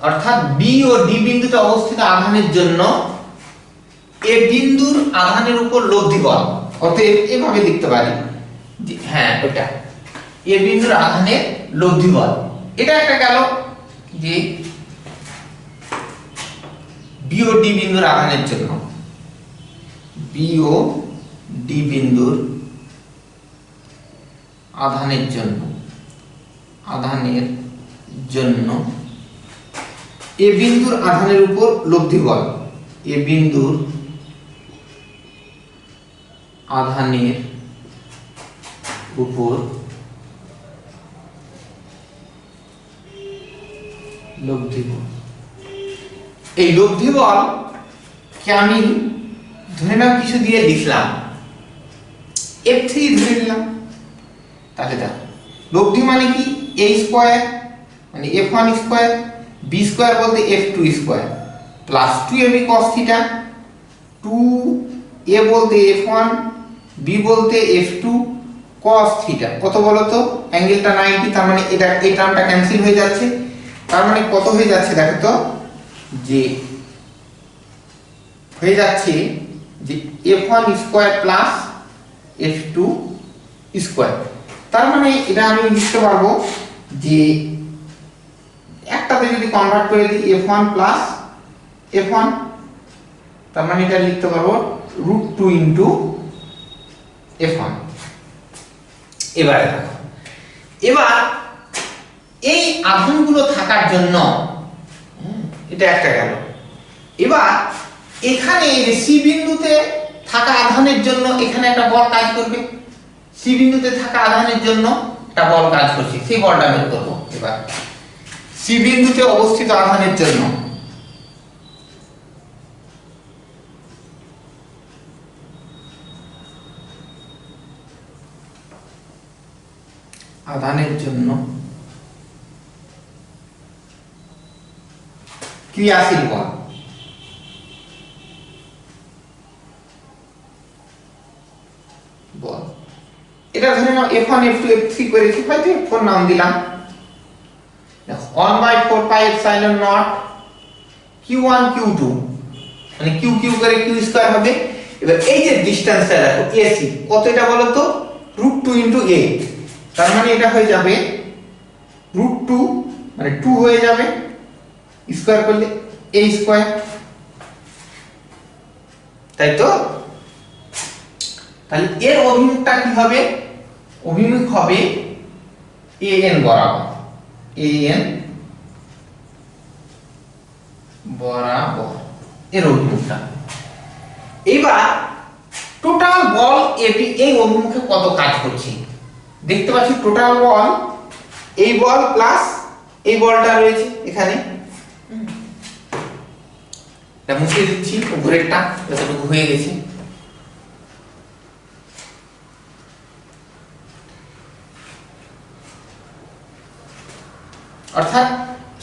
অর্থাৎ বি ও ডি বিন্দুতে অবস্থিত আধানের জন্য এ বিন্দুর আধানের উপর লব্ধি বল। অতএব এভাবে লিখতে পারি যে হ্যাঁ ওটা এ বিন্দুর আধানের লব্ধি বল। এটা একটা গেল যে বি ও ডি বিন্দুর আধানের জন্য, বি ও ডি বিন্দুর আধানের জন্য এ বিন্দুর আধানের উপর লব্ধি বল, এ বিন্দুর আধানের উপর লব্ধি বল। এই লব্ধি বল কে আমি ধরে নাও কিছু দিয়ে লিখলাম F3 ধরে নিলাম। তাহলে দেখো লব্ধি মানে কি A স্কয়ার মানে F1 স্কয়ার, B স্কয়ার বলতে F2 square plus 2AB cos theta, 2A বলতে F1, B বলতে F2 cos থিটা। কত বলো তো, অ্যাঙ্গেলটা 90, তার মানে এটা এই টার্মটা ক্যান্সেল হয়ে যাচ্ছে। তার মানে কত হয়ে যাচ্ছে দেখো তো, যে হয়ে যাচ্ছে যে F1 square plus F2 square. তার মানে এটা আমি লিখতে পারবো যে একটাতে যদি কনভার্ট করে দিই F1 প্লাস F1, তার মানে এটা লিখতে পারবো √2 ইনটু F1। এবারে দেখো, এবার এই আধানগুলো থাকার জন্য এটা একটা গেল। এবার এখানে সি বিন্দুতে থাকা আধানের জন্য এখানে একটা বল কাজ করবে, সি বিন্দুতে থাকা আধানের জন্য একটা বল কাজ করছে, সেই বলটা বের করব। এবার সি বিন্দুতে অবস্থিত আধানের জন্য ক্রিয়াশীল বল, এটা ধরে নাও F1 F2 F3 করেছি, হয়তো F4 নাম দিলাম। 1/4 pi epsilon naught Q1 Q2 মানে Q Q করে Q স্কয়ার হবে। এবার এই যে ডিসটেন্সটা দেখো AC কত, এটা বলো তো √2 * a, তার মানে এটা হয়ে যাবে √2 মানে 2 হয়ে যাবে, স্কয়ার করলে a স্কয়ার, তাই তো? তাহলে এর অভিমুখটা কি হবে? অভিমুখ হবে AN বরাবর, AN বরাবর এর অভিমুখটা। এবার টোটাল বল AB এই অভিমুখে কত কাজ করছে দেখতে পাচ্ছি। টোটাল বল এই বল প্লাস এই বলটা রয়েছে এখানে, এটা মুছে দিচ্ছি উপরেরটা যতটুকু হয়ে গেছে। অর্থাৎ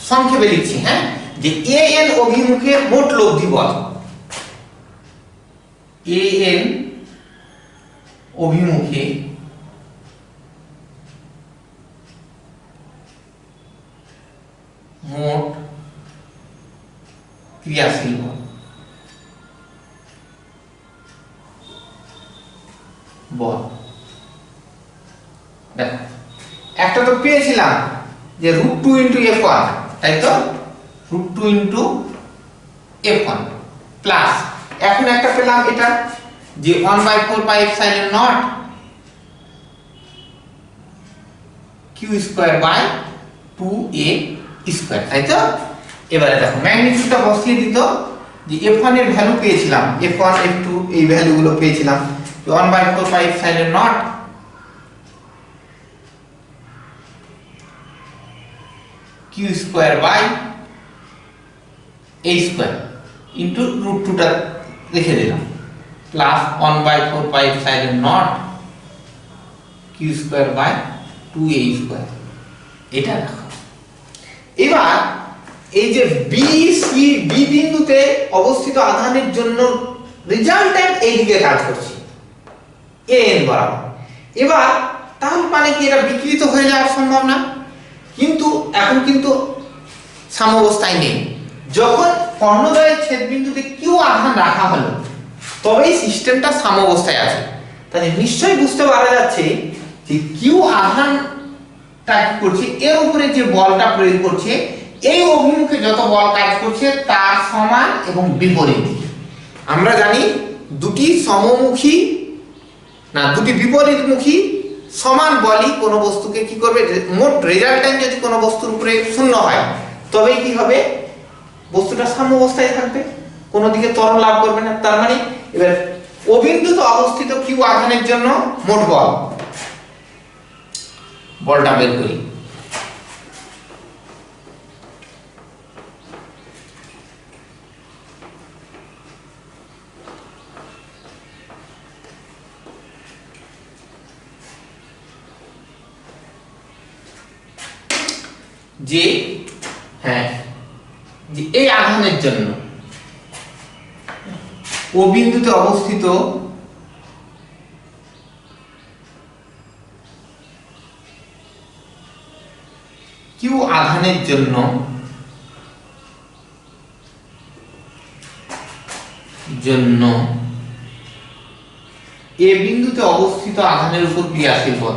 সংক্ষেপে লিখছি, হ্যাঁ, যে AN অভিমুখে মোট লব্ধি বল, AN অভিমুখে মোট ক্রিয়াশীল বল, দেখো একটা তো পেয়েছিলাম যে √2 * F1, তাই তো? √2 * F1 প্লাস এখন একটা পেলাম এটা যে 1/4 pi epsilon naught Q square by 2a square, তাই তো? এবারে দেখো ম্যাগনিটিউডটা বসিয়ে দিত, যে F1 এর ভ্যালু পেয়েছিলাম, F1 F2 এই ভ্যালুগুলো পেয়েছিলাম, 1/4 pi epsilon naught Q square by a square into √2টা লিখে দিলাম plus 1/4 pi epsilon naught Q square by 2a square, এটা দেখো। এবার এই যে বি বিন্দুতে অবস্থিত আধানের জন্য রেজাল্ট্যান্ট এই দিকে কাজ করছে AN বরাবর। এবার তার মানে কি এটা বিকৃত হয়ে যাওয়ার সম্ভব না, কিন্তু এখন কিন্তু সাম্যাবস্থায় নেই। যখন কর্ণদ্বয়ের ছেদবিন্দুতে কিউ আধান রাখা হলো তবেই সিস্টেমটা সাম্যাবস্থায় আছে। তাহলে নিশ্চয়ই বুঝতে পারা যাচ্ছে যে কিউ আধানটা কি করছে, এর উপরে যে বলটা প্রয়োগ করছে এই অভিমুখে যত বল কাজ করছে তার সমান এবং বিপরীত দিকে। আমরা জানি দুটি সমমুখী না দুটি বিপরীতমুখী সমান বলই কোনো বস্তুকে কি করবে, মোট রেজাল্ট্যান্ট যদি কোনো বস্তুর উপরে শূন্য হয় তবেই কি হবে, বস্তুটা সাম্যাবস্থায় থাকবে, কোনো দিকে ত্বরণ লাভ করবে না। তার মানে এবার অবিন্দুতে অবস্থিত কিউ আধানের জন্য মোট বলটা বের করি। যে হ্যাঁ যে এই আধানের জন্য ও বিন্দুতে অবস্থিত কিউ আধানের জন্য এ বিন্দুতে অবস্থিত আধানের উপর ক্রিয়াশীল বল,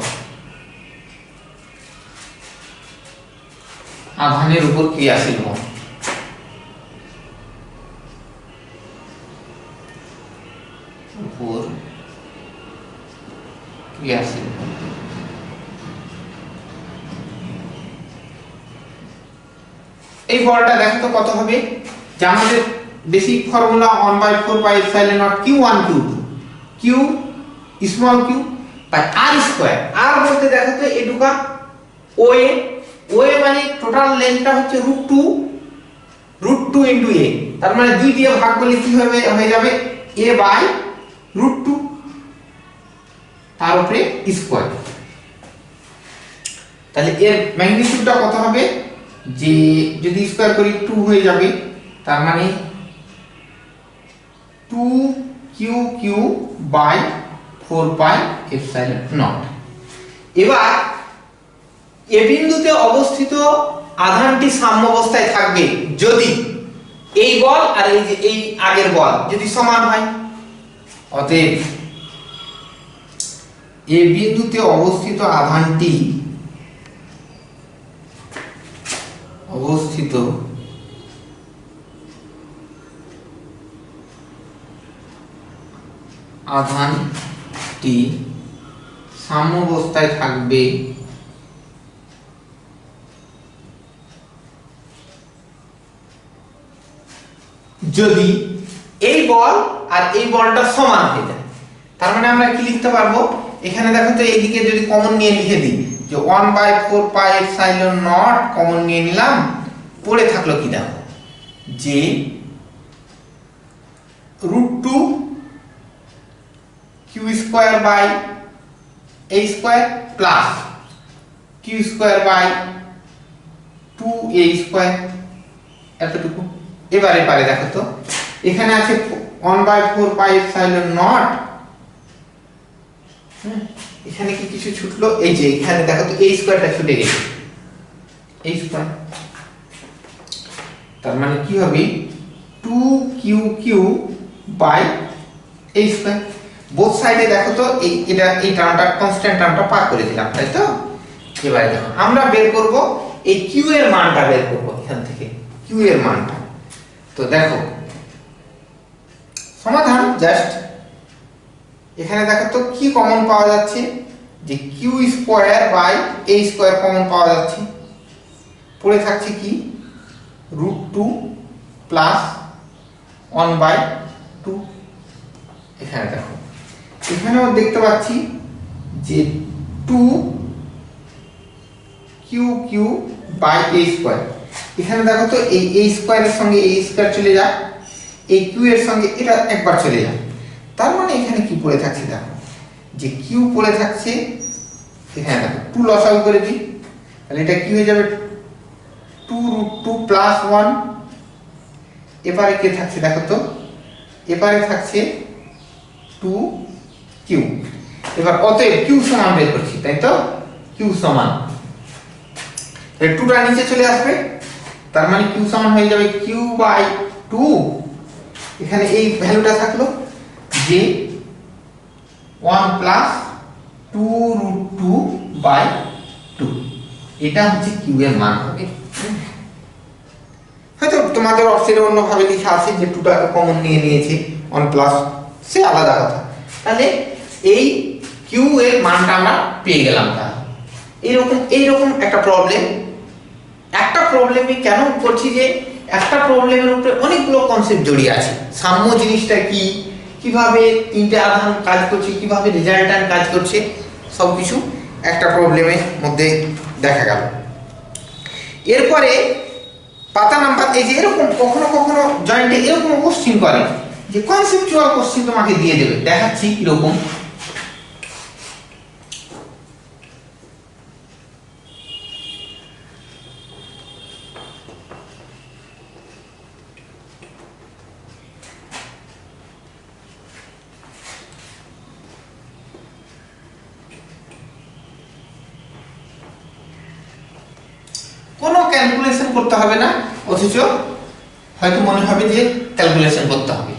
আধানের উপর ক্রিয়াশীল বল উপর ক্রিয়াশীল বল এই বলটা দেখো তো কত হবে, যে আমাদের basic formula 1/4 pi epsilon naught q1 q2 q small q by r square. r বলতে দেখো তো এটুকা ওএ, ওএ মানে টোটাল লেন্থটা হচ্ছে √2 ইনটু a, তার মানে 2 দিয়ে ভাগ করলে কি হবে, হয়ে যাবে a বাই √2 তার উপরে স্কয়ার। তাহলে এর ম্যাগনিটিউডটা কত হবে, যে যদি স্কয়ার করি 2 হয়ে যাবে, তার মানে 2qq by 4 pi epsilon not. এবার এ বিন্দুতে অবস্থিত আধানটি সাম্যাবস্থায় থাকবে যদি এই বল আর এই যে এই আগের বল যদি সমান হয়। অতএব এ বিন্দুতে অবস্থিত আধানটি সাম্যাবস্থায় থাকবে যদি এই বল আর এই বলটা সমান হয়ে যায়। তার মানে আমরা কি লিখতে পারবো, এখানে দেখো তো এইদিকে যদি কমন নিয়ে লিখে দিই যে 1/4 পাই এপসাইলন নট কমন নিয়ে নিলাম, পড়ে থাকলো কি দেখো, যে √2 q square by a square plus q square by 2a square এতটুকু। এবারে পারে দেখো তো এখানে আছে 1/4 পাই এপসাইলন নট, এখানে কি কিছু ছুটলো, এই যে এখানে দেখো তো a স্কয়ারটা ছুটে গেছে, a স্কয়ার, তার মানে কি হবে 2qq by a square. Both সাইডে দেখো তো এই টার্মটা কনস্ট্যান্ট টার্মটা পার করে দিলাম, তাই তো। এবারে দেখো আমরা বের করব এই q এর মানটা বের করব, এখান থেকে q এর মানটা। তো দেখো সমাধান জাস্ট এখানে দেখো তো কি কমন পাওয়া যাচ্ছে, যে q square by a square common পাওয়া যাচ্ছে, পড়ে থাকছে কি √2 প্লাস 1/2। এখানে দেখো এখানেও দেখতে পাচ্ছি যে 2qq বাই a স্কয়ার, এখানে দেখো তো এই a স্কয়ারের সঙ্গে a স্কয়ার চলে যায়, এই q এর সঙ্গে এটা একবার চলে যায়, তার মানে এখানে কি পড়ে থাকছে দেখো, যে q পড়ে থাকছে, এখানে দেখো 2 লসাগু করে দিই, তাহলে এটা কি হয়ে যাবে 2√2 প্লাস 1। এবারে কি থাকছে দেখো তো, এবারে থাকছে 2q। এবার অতএব q সমান বের করছি, তাই তো, q সমান এই 2টা নিচে চলে আসবে, তার মানে q সমান হয়ে যাবে q বাই 2, এখানে এই ভ্যালুটা থাকলো যে 1 প্লাস 2√2 বাই 2, এটা হচ্ছে q এর মান হবে। হয়তো তোমাদের অপশনে অন্যভাবে লেখা আছে যে 2টাকে কমন নিয়ে নিয়েছে 1 প্লাস, সে আলাদা কথা। তাহলে এই q এর মানটা আমরা পেয়ে গেলাম। তাহলে এইরকম একটা প্রবলেম, একটা প্রবলেমই কেন করছি, যে একটা প্রবলেমের উপরে অনেকগুলো কনসেপ্ট জড়িয়ে আছে। সাম্য জিনিসটা কি, কিভাবে তিনটে আধান কাজ করছে, কিভাবে রেজাল্ট্যান্ট কাজ করছে, সবকিছু একটা প্রবলেমের মধ্যে দেখা গেল। এরপরে পাতা নাম্বার, এই যে এরকম কখনো কখনো জয়েন্টে এরকম কোশ্চিন করে যে কনসেপচুয়াল কোশ্চিন তোমাকে দিয়ে দেবে, দেখাচ্ছি কিরকম। কোনো ক্যালকুলেশন করতে হবে না, অথচ হয়তো মনে হবে যে ক্যালকুলেশন করতে হবে।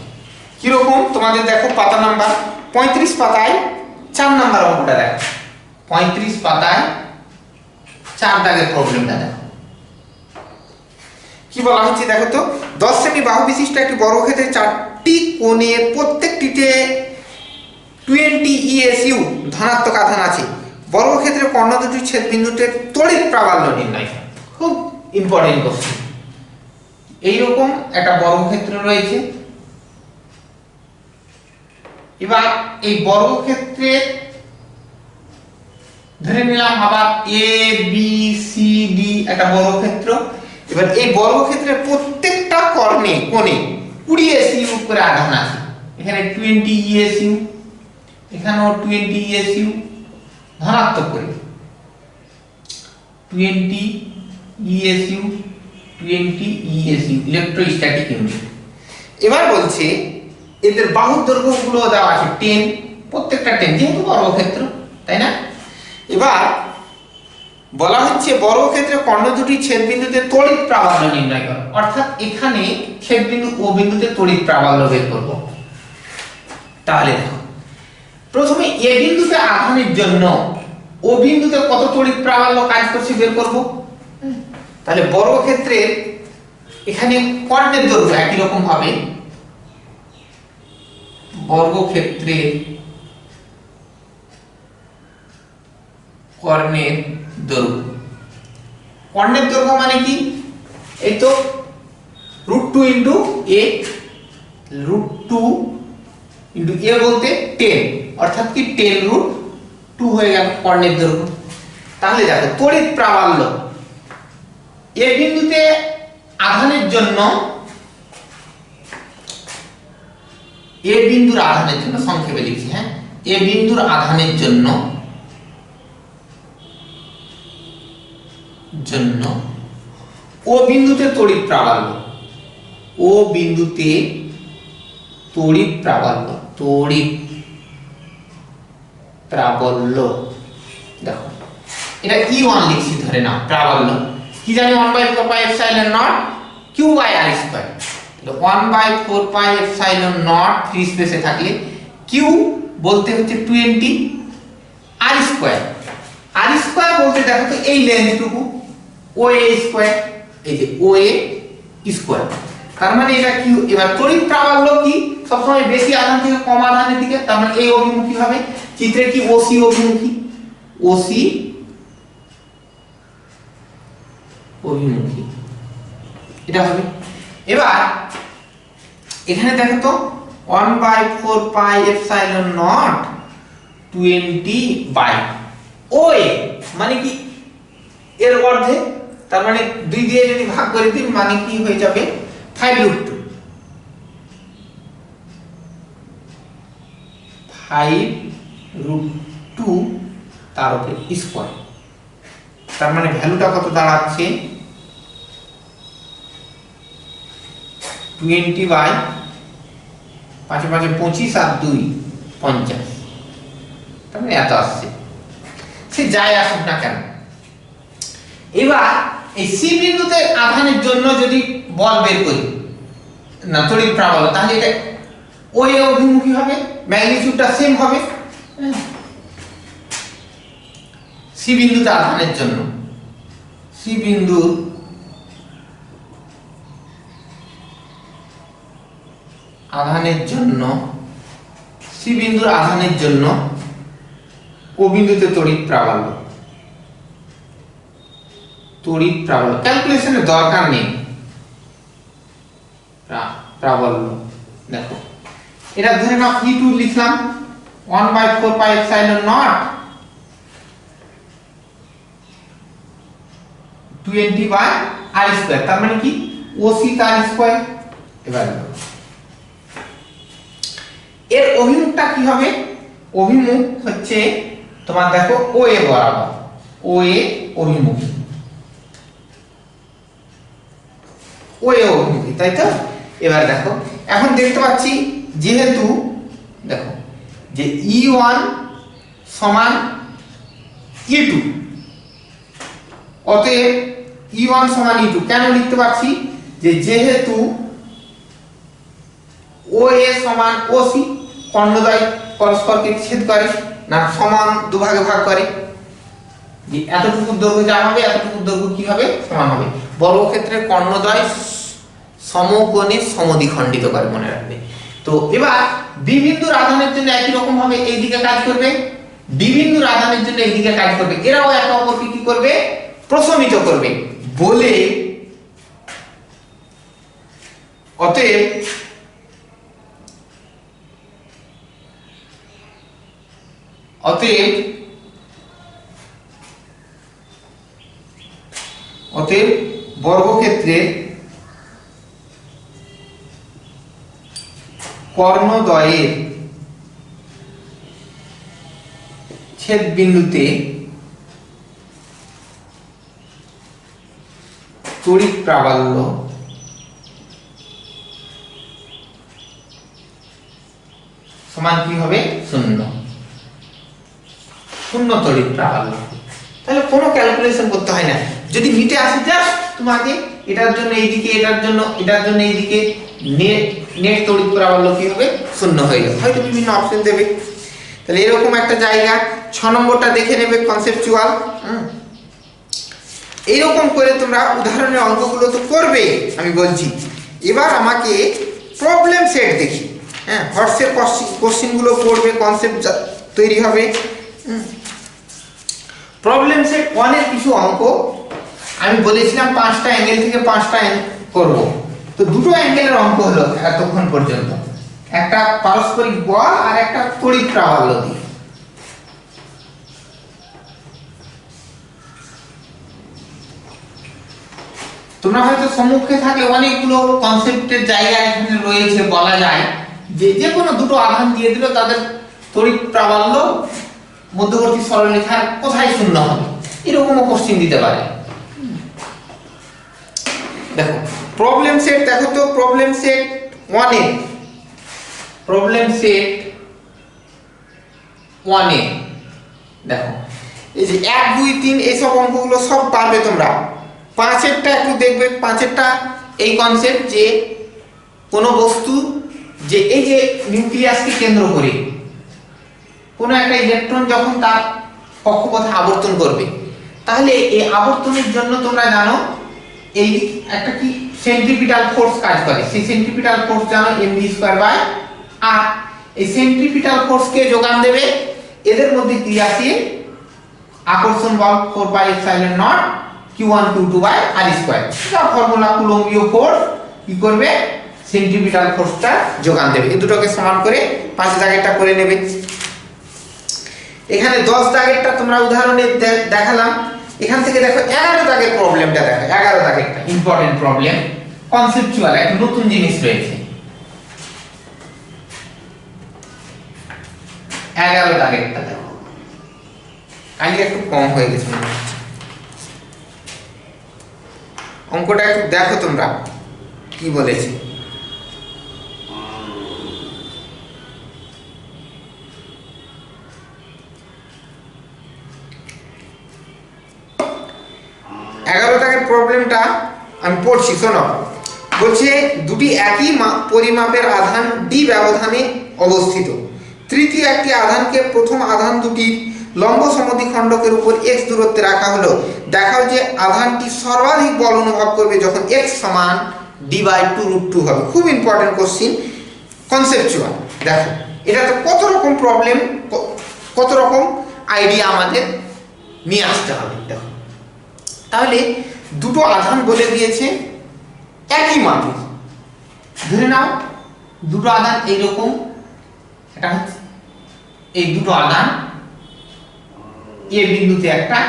কিরকম তোমাদের দেখো পাতা নাম্বার 35 পাতায় 4 নাম্বার অঙ্কটা দেখো, 35 পাতায় 4 দাগের প্রবলেমটা দেখো। কি বলা হচ্ছে দেখো তো, 10 সেমি বাহু বিশিষ্ট একটি বর্গক্ষেত্রের 4টি কোণের প্রত্যেকটিতে 20 ESU ধনাত্মক আধান আছে। বর্গক্ষেত্রের কর্ণ দুটির ছেদ বিন্দুতে তড়িৎ প্রাবল্য নির্ণয়। খুব ইম্পর্টেন্ট কোশ্চেন, এইরকম একটা বর্গক্ষেত্র রয়েছে। এবার এই বর্গক্ষেত্রের ধরে নিলাম আবার এ বি সি ডি একটা বর্গক্ষেত্র। এবার এই বর্গক্ষেত্রের প্রত্যেকটা কোণে 20 এসইউ করে আধান আছে। এখানে 20 ইএসইউ, এখানেও 20 ইএসইউ ধনাত্মক করে 20 ইএসইউ 20 ইএসইউ ইলেকট্রোস্ট্যাটিক ইউনিট। এবার বলছে এদের বাহুর দৈর্ঘ্যগুলো দেওয়া আছে 10, প্রত্যেকটা 10 যেহেতু বর্গক্ষেত্র, তাই না? এবার বলা হচ্ছে বর্গক্ষেত্রে কর্ণ দুটি ছেদবিন্দুতে তড়িৎ প্রাবল্য নির্ণয় করো। অর্থাৎ এখানে ছেদবিন্দু ও বিন্দুতে তড়িৎ প্রাবল্য বের করব। তাহলে দেখো প্রথমে এ বিন্দুতে আধানের জন্য ও বিন্দুতে কত তড়িৎ প্রাবল্য কাজ করছে বের করব। তাহলে বর্গক্ষেত্রের এখানে কর্ণের দৈর্ঘ্য একই রকম ভাবে বর্গক্ষেত্রের কর্ণের দৈর্ঘ্য, কর্ণের দৈর্ঘ্য মানে কি? এই তো √2 ইনটু a, √2 ইনটু a বলতে 10, অর্থাৎ কি 10√2 হয়ে গেল কর্ণের দৈর্ঘ্য। তাহলে দেখো তড়িৎ প্রাবল্য এ বিন্দুতে আধানের জন্য, এ বিন্দুর আধানের জন্য সংক্ষেপে লিখছি, হ্যাঁ, এ বিন্দুর আধানের জন্য ও বিন্দুতে তড়িৎ প্রাবল্য, ও বিন্দুতে তড়িৎ প্রাবল্য, দেখো এটা E1 লিখছি ধরে নাও প্রাবল্য কি জানি 1/4 pi epsilon naught q by r square. তাহলে 1/4 পাই এপসাইলন নট ফ্রি স্পেসে থাকলে q বলতে হচ্ছে 20 r স্কয়ার। r স্কয়ার বলতে দেখো তো এই লেন্থটুকু OA স্কয়ার, এই যে OA স্কয়ার, তার মানে এটা কি? এবার তড়িৎ প্রাবল্য কি সবসময় বেশি আধান থেকে কম আধানের দিকে, তার মানে এই অভিমুখী হবে। চিত্রে কি OC অভিমুখী, OC অভিমুখী এটা হবে। এবার এখানে দেখো তো 1/4 pi epsilon naught 20 by OA মানে কি এর অর্ধেক, তার মানে 2 দিয়ে যদি ভাগ করে দিই মানে কি হয়ে যাবে 5√2, 5√2 তার উপরে স্কয়ার। তার মানে ভ্যালুটা কত দাঁড়াচ্ছে 20 বাই 5 5 25 আর 2 50, তার মানে এত আসছে। সে যাই আসুক না কেন, এবার এই সি বিন্দুতে আধানের জন্য যদি বল বের করি না তড়িৎ প্রাবল্য, তাহলে এটা ওই অভিমুখী হবে, ম্যাগনিটিউডটা সেম হবে। সি বিন্দুতে আধানের জন্য, সি বিন্দুর আধানের জন্য, সি বিন্দুর আধানের জন্য ও বিন্দুতে তড়িৎ প্রাবল্য, তড়িৎ প্রাবল্য ক্যালকুলেশনের দরকার নেই। প্রাবল্য দেখো এটা ধরে নাও E2 লিখলাম 1/4 pi epsilon naught 20 by r square, তার মানে কি OC তার স্কয়ার। এবার এর অভিমুখটা কি হবে? অভিমুখ হচ্ছে তোমার দেখো OA বরাবর, OA অভিমুখী, OA অভিমুখী, তাই তো? এবার দেখো এখন দেখতে পাচ্ছি যেহেতু দেখো যে E1 সমান E2, অতএব E1 সমান E2 কেন লিখতে পারছি? যে যেহেতু OA সমান OC, কর্ণদ্বয় পরস্পরকে ছেদ করে না সমান দুভাগে ভাগ করে, যে এতটুকু দৈর্ঘ্য যা হবে এতটুকু দৈর্ঘ্য কি হবে সমান হবে। বর্গক্ষেত্রের কর্ণদ্বয় সমকোণে সমদ্বিখণ্ডিত করে, মনে রাখবে। তো এবার বি বিন্দুর আধানের জন্য একই রকম ভাবে এই দিকে কাজ করবে, ডি বিন্দুর আধানের জন্য এই দিকে কাজ করবে, এরাও একে অপরকে কি করবে প্রশমিত করবে বলে অতএব অতএব অতএব বর্গক্ষেত্রের কর্ণদ্বয়ের ছেদ বিন্দুতে তড়িৎ প্রাবল্য সমান কি হবে? শূন্য। শূন্য তড়িৎ প্রাবল্য। তাহলে কোনো ক্যালকুলেশন করতে হয় না, যদি মিটে আসে জাস্ট তোমাকে এটার জন্য এইদিকে, এটার জন্য এইদিকে নেট তড়িৎ প্রাবল্য কি হবে? শূন্য হয়ে যাবে। হয়তো বিভিন্ন অপশন দেবে। তাহলে এরকম একটা জায়গা। 6 নম্বরটা দেখে নেবে, কনসেপচুয়াল। এইরকম করে তোমরা উদাহরণের অঙ্কগুলো তো করবে, আমি বলছি। এবার আমাকে প্রবলেম সেট দেখি। হ্যাঁ, হোয়াটসঅ্যাপ কোশ্চেনগুলো পড়বে, কনসেপ্ট তৈরি হবে। প্রবলেম সেট 1 এর কিছু অঙ্ক আমি বলেছিলাম 5টা অ্যাঙ্গেল থেকে 5টা করব। তো দুটো অ্যাঙ্গেলের অঙ্ক হলো এতক্ষণ পর্যন্ত, একটা পারস্পরিক বল আর একটা তড়িৎ প্রাবল্য দিয়ে। তোমরা হয়তো সম্মুখে থাকলে অনেকগুলো কনসেপ্টের জায়গা এখানে রয়েছে, বলা যায় যে কোনো দুটো আধান দিয়ে দিল, তাদের তড়িৎ প্রাবল্য মধ্যবর্তী সরলরেখার কোথায় শূন্য হবে, এরকমও কোশ্চেন দিতে পারে। দেখো প্রবলেম সেট, দেখো তো প্রবলেম সেট 1 এ, প্রবলেম সেট 1 এ দেখো এই যে 1 2 3 এইসব অঙ্কগুলো সব পারবে তোমরা। 5এরটা একটু দেখবে। 5এরটা এই কনসেপ্ট যে কোনো বস্তু, যে এই যে নিউক্লিয়াসকে কেন্দ্র করে কোনো একটা ইলেকট্রন যখন তার কক্ষপথে আবর্তন করবে, তাহলে এই আবর্তনের জন্য তোমরা জানো এই একটা কি সেন্ট্রিপিটাল ফোর্স কাজ করে। সেই সেন্ট্রিপিটাল ফোর্স জানো mv²/r। এই সেন্ট্রিপিটাল ফোর্সকে যোগান দেবে এদের মধ্যে ক্রিয়াশীল আকর্ষণ বল 4πε0 q1 q2/r²। এটা ফর্মুলা কুলম্বীয় ফোর্স কি করবে? সেন্ট্রিপিটাল ফোর্সটা যোগান দেবে। এই দুটোকে সমান করে 5 দাগেরটা করে নেবে। এখানে 10 দাগেরটা তোমরা উদাহরণে দেখালাম। এখান থেকে দেখো 11 দাগের প্রবলেমটা দেখো। 11 দাগেরটা ইম্পর্টেন্ট প্রবলেম, কনসেপচুয়াল, একটা নতুন জিনিস রয়েছে। 11 দাগেরটা দেখো। কালি একটু কম হয়ে গেছে মনে হচ্ছে। অঙ্কটা একটু দেখো তোমরা কি বলেছে। প্রবলেমটা আমি পড়ছি, শোনো। বলছে দুটি একই পরিমাপের আধান ডি ব্যবধানে অবস্থিত। তৃতীয় একটি আধানকে প্রথম আধান দুটির লম্ব সমদ্বিখণ্ডকের উপর x দূরত্বে রাখা হলো। দেখাও যে আধানটি সর্বাধিক বল অনুভব করবে যখন x সমান d/2√2 হবে। খুব ইম্পর্টেন্ট কোশ্চিন, কনসেপচুয়াল। দেখো এটা তো কত রকম প্রবলেম, কত রকম আইডিয়া আমাদের নিয়ে আসতে হবে। দেখো তাহলে দুটো আধান বলে দিয়েছে একই মাপের। ধরে নাও দুটো আধান এইরকম, এটা হচ্ছে এই দুটো আধান এ বিন্দুতে একটা,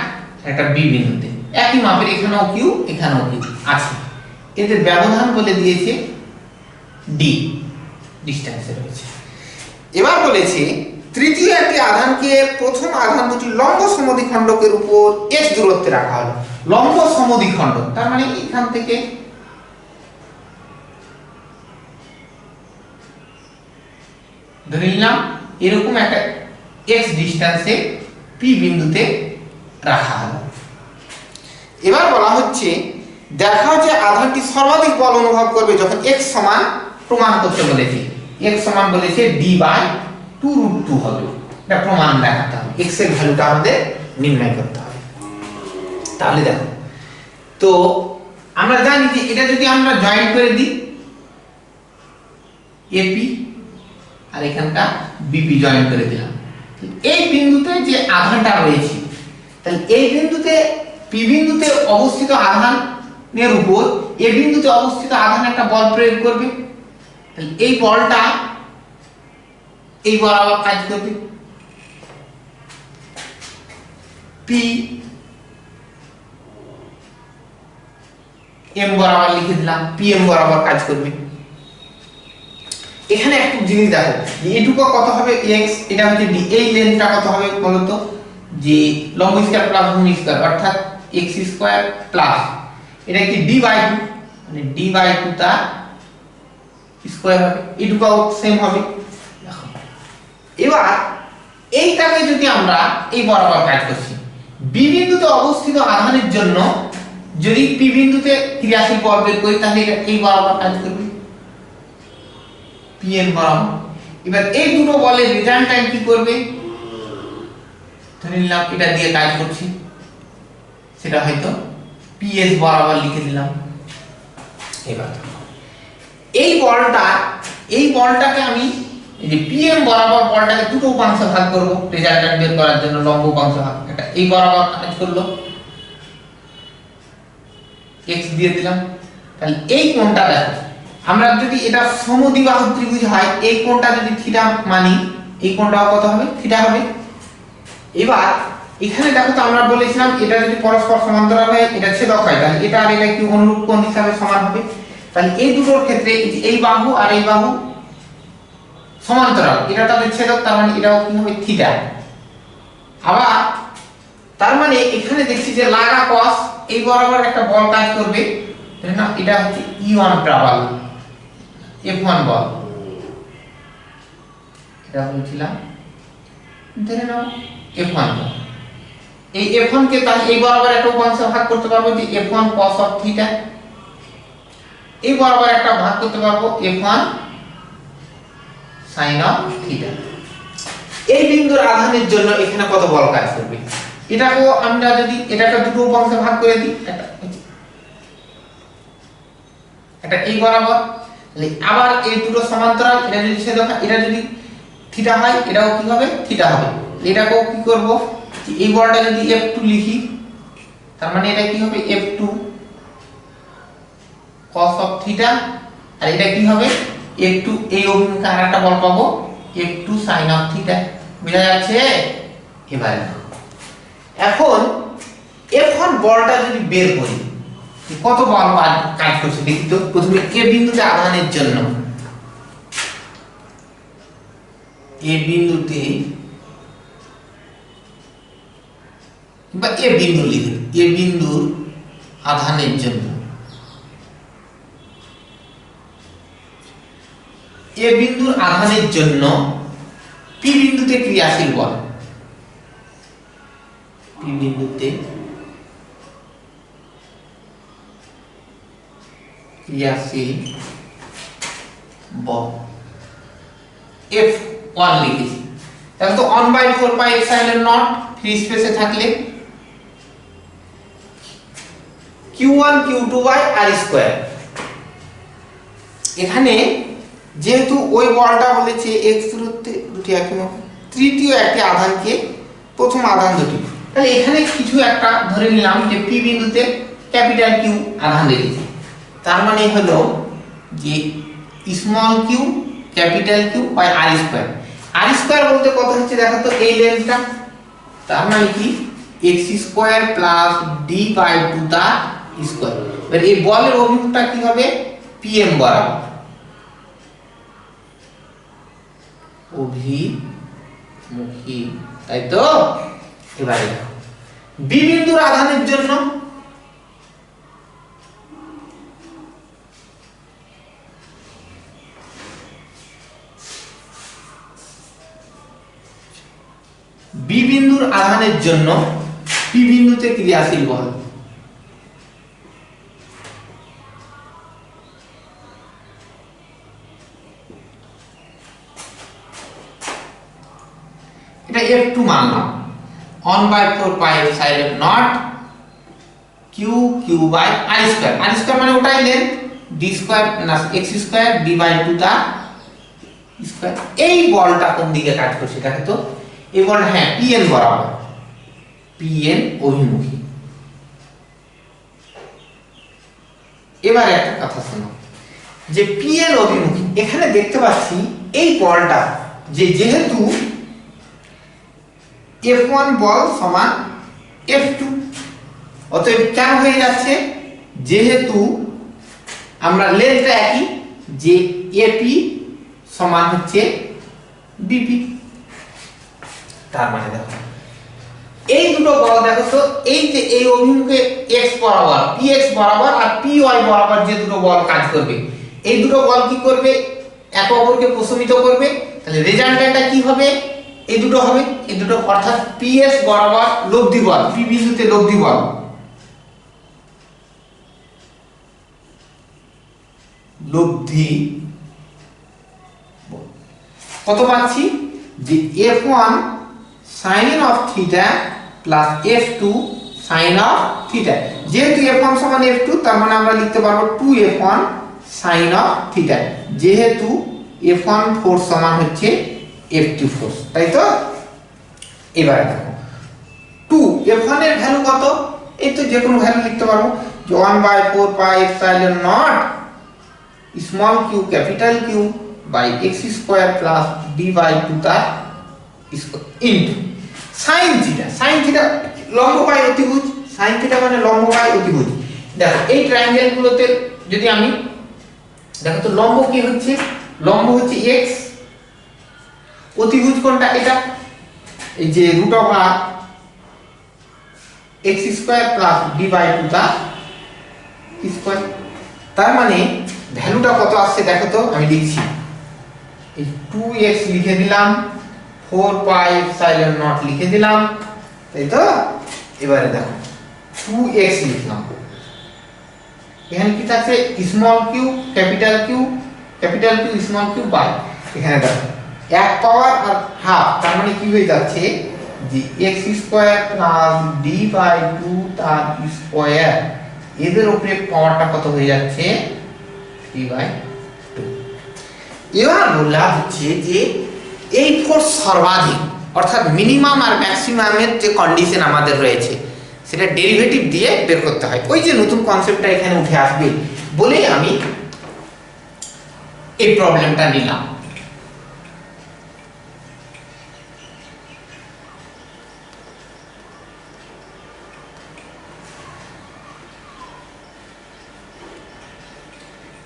একটা বি বিন্দুতে, একই মাপের, এখানেও কিউ এখানেও কিউ আছে। এদের ব্যবধান বলে দিয়েছে ডি, ডিসটেন্সে রয়েছে। এবার বলেছে তৃতীয় একটি আধানকে প্রথম আধান দুটি লম্ব সমদ্বিখণ্ডকের উপর x দূরত্বে রাখা হলো। লম্ব সমদ্বিখণ্ডক তার মানে এখান থেকে ধরে নিলাম এরকম একটা x ডিসটেন্সে p বিন্দুতে রাখা হলো। এবার বলা হচ্ছে দেখাও যে আধানটি সর্বাধিক বল অনুভব করবে যখন x সমান, প্রমাণ করতে বলেছে x সমান বলেছে d/2√2 হবে। এটা প্রমাণ দেখাতে হবে, x এর ভ্যালুটা আমাদের নির্ণয় করতে হবে। তাহলে দেখো তো আমরা জানি যে এটা যদি আমরা জয়েন করে দিই AP আর এখানটা BP জয়েন করে দিলাম, এই বিন্দুতে যে আধানটা রয়েছে, তাহলে এই বিন্দুতে P বিন্দুতে অবস্থিত আধান এর উপর এ বিন্দুতে অবস্থিত আধান একটা বল প্রয়োগ করবে, তাহলে এই বলটা এই বরাবর কাজ করবে, পি এম বরাবর লিখে দিলাম, পি এম বরাবর কাজ করবে। এখানে একটু জিনিস দেখো, এটুকু কত হবে x, এটা হচ্ছে d, এই লেন্থটা কত হবে বলতো, যে লম্ব স্কয়ার প্লাস ভূমি স্কয়ার অর্থাৎ x স্কয়ার প্লাস এটা কি d বাই 2, মানে d বাই 2 টা স্কয়ার হবে, এটুকু সেম হবে। এবার এইটাকে যদি আমরা এই বরাবর কাজ করছি, বি বিন্দুতে অবস্থিত আধানের জন্য যদি পি বিন্দুতে ক্রিয়াশীল বল বের করি তাহলে এটা এই বরাবর কাজ করবে, পিএন বরাবর। এবার এই দুটো বলের রিটার্ন টাইম কি করবে, ধরে নিলাম এটা দিয়ে কাজ করছি, সেটা হয়তো পিএস বরাবর লিখে দিলাম। এবার এই বলটাকে আমি এই যে পিএম বরাবর বলটাকে দুটো উপাংশে ভাগ করব রেজাল্ট্যান্ট বের করার জন্য, লম্ব উপাংশ ভাগ, এটা এই বরাবর কাজ করলো, x দিয়ে দিলাম। তাহলে এই কোণটা দেখো, আমরা যদি এটা সমদ্বিবাহু ত্রিভুজ হয়, এই কোণটা যদি থিটা মানি, এই কোণটাও কত হবে, থিটা হবে। এবার এখানে দেখো তো আমরা বলেছিলাম এটা যদি পরস্পর সমান্তরাল হয়, এটা ছেদক হয়, তাহলে এটা আর এটা কি অনুরূপ কোণ হিসাবে সমান হবে। তাহলে এই দুটোর ক্ষেত্রে এই বাহু আর এই বাহু সমান্তরাল, এটা তাদের ছেদক, তার মানে এটাও কি হবে, থিটা। আবার তার মানে এখানে দেখছি যে লাগা cos এই বরাবর একটা বল কাজ করবে, তাই না, এটা হচ্ছে E1 প্রবল, F1 বল, এটা বলছিলাম ধরে নাও F1 বল। এই F1 কে তাহলে এই বরাবর একটা উপাংশে ভাগ করতে পারবো যে F1 cos of থিটা, এই বরাবর একটা ভাগ করতে পারবো F1 sin of থিটা। এই বিন্দুর আধানের জন্য এখানে কত বল কাজ করবে, এটাকেও আমরা যদি এটাকে দুটো উপাংশে ভাগ করে দিই, এটা এই বরাবর, তাহলে আবার এই দুটো সমান্তরাল, এটা যদি ছেদক হয়, এটা যদি থিটা হয়, এটাও কি হবে, থিটা হবে। এটাকেও কি করব, এই বলটা যদি F2 লিখি, তার মানে এটা কি হবে, F2 cos of থিটা, আর এটা কি হবে, F2 এই অভিমুখে আরেকটা বল পাবো, F2 sin of থিটা। বুঝা যাচ্ছে? এবারে এখন F1 বলটা যদি বের করি, কত বল কাজ করছে দেখি তো। প্রথমে এ বিন্দুতে আধানের জন্য, এ বিন্দুতে বা এ বিন্দু লিখে, এ বিন্দুর আধানের জন্য, এ বিন্দুর আধানের জন্য পি বিন্দুতে ক্রিয়াশীল বল, পি বিন্দুতে ক্রিয়াশীল বল F1 লিখেছি। তাহলে তো 1/4 পাই এপসাইলন নট ফ্রি স্পেসে থাকলে Q1 Q2 by R square. এখানে যেহেতু ওই বলটা বলেছে x দূরত্বে দুটি একই তৃতীয় একটি আধানকে প্রথম আধান দুটি, তাহলে এখানে কিছু একটা ধরে নিলাম যে পি বিন্দুতে ক্যাপিটাল কিউ আধান রেখেছি, তার মানে হলো যে small Q capital Q by r square. R square বলতে কত হচ্ছে দেখো তো, এই লেন্থটা, তার মানে কি x square plus d by 2 টা স্কয়ার। এবার এই বলের অভিমুখটা কি হবে, pm বরাবর, অভিমুখী, তাই তো। এবারে বি বিন্দুর আধানের জন্য বি বিন্দুর আধানের জন্য পি বিন্দুতে ক্রিয়াশীল বল, এটা F2 মানলাম, 1/4 pi epsilon naught q q by r square. r square মানে ওটাই length, d square plus x square d by 2 টা স্কয়ার। এই বলটা কোন দিকে কাজ করছে দেখো তো, এই বলটা হ্যাঁ pn বরাবর, pn অভিমুখী। এবার একটা কথা শোনো, যে পি এর অভিমুখী এখানে দেখতে পাচ্ছি এই বলটা, যেহেতু F1 বল সমান F2, অতএব কেন হয়ে যাচ্ছে, যেহেতু আমরা লেন্থটা একই, যে এপি সমান হচ্ছে বিপি। তার মানে দেখো এই দুটো বল দেখো তো, এই যে এই অভিমুখে x বরাবর px বরাবর আর py বরাবর যে দুটো বল কাজ করবে, এই দুটো বল কি করবে, একে অপরকে প্রশমিত করবে। তাহলে রেজাল্টটা কি হবে, এই দুটো হবে, এই দুটো অর্থাৎ ps বরাবর লব্ধি বল, p বিন্দুতে লব্ধি বল, লব্ধি কত পাচ্ছি, যে f1 sin of theta plus f2 sin of theta। যেহেতু f1 সমান f2, তার মানে আমরা লিখতে পারবো 2f1 sin of theta, যেহেতু f1 ফোর্স সমান হচ্ছে f2 ফোর্স, তাই তো। এবারে দেখো 2 f1 এর ভ্যালু কত, এই তো যে কোনো ভ্যালু লিখতে পারবো, যে 1/4 pi epsilon naught small q capital Q by x square plus d by 2 তার into sin theta. sin theta লম্ব বাই অতিভুজ, sin থিটা মানে লম্ব বাই অতিভুজ। দেখো এই ট্রায়াঙ্গেল গুলোতে যদি আমি দেখো তো লম্ব কি হচ্ছে, লম্ব হচ্ছে x, অতিভুজ কোনটা, এটা এই যে root over x square plus d by 2 তার স্কয়ার। তার মানে ভ্যালুটা কত আসছে দেখো তো, আমি লিখছি এই 2x লিখে দিলাম, 4 পাই এপসাইলন নট লিখে দিলাম, তাই তো। এবারে দেখো 2x লিখলাম, এখানে কি থাকছে small q capital Q, capital Q small q by, এখানে দেখো 1 পাওয়ার আর হাফ, তার মানে কি হয়ে যাচ্ছে, যে x square plus d by 2 তার স্কয়ার, এদের উপরে পাওয়ারটা কত হয়ে যাচ্ছে 3/2। এবার বলা হচ্ছে যে এই ফোর্স সর্বাধিক, অর্থাৎ মিনিমাম আর ম্যাক্সিমামের যে কন্ডিশন আমাদের রয়েছে, সেটা ডেরিভেটিভ দিয়ে বের করতে হয়। ওই যে নতুন কনসেপ্টটা এখানে উঠে আসবে বলেই আমি এই প্রবলেমটা নিলাম।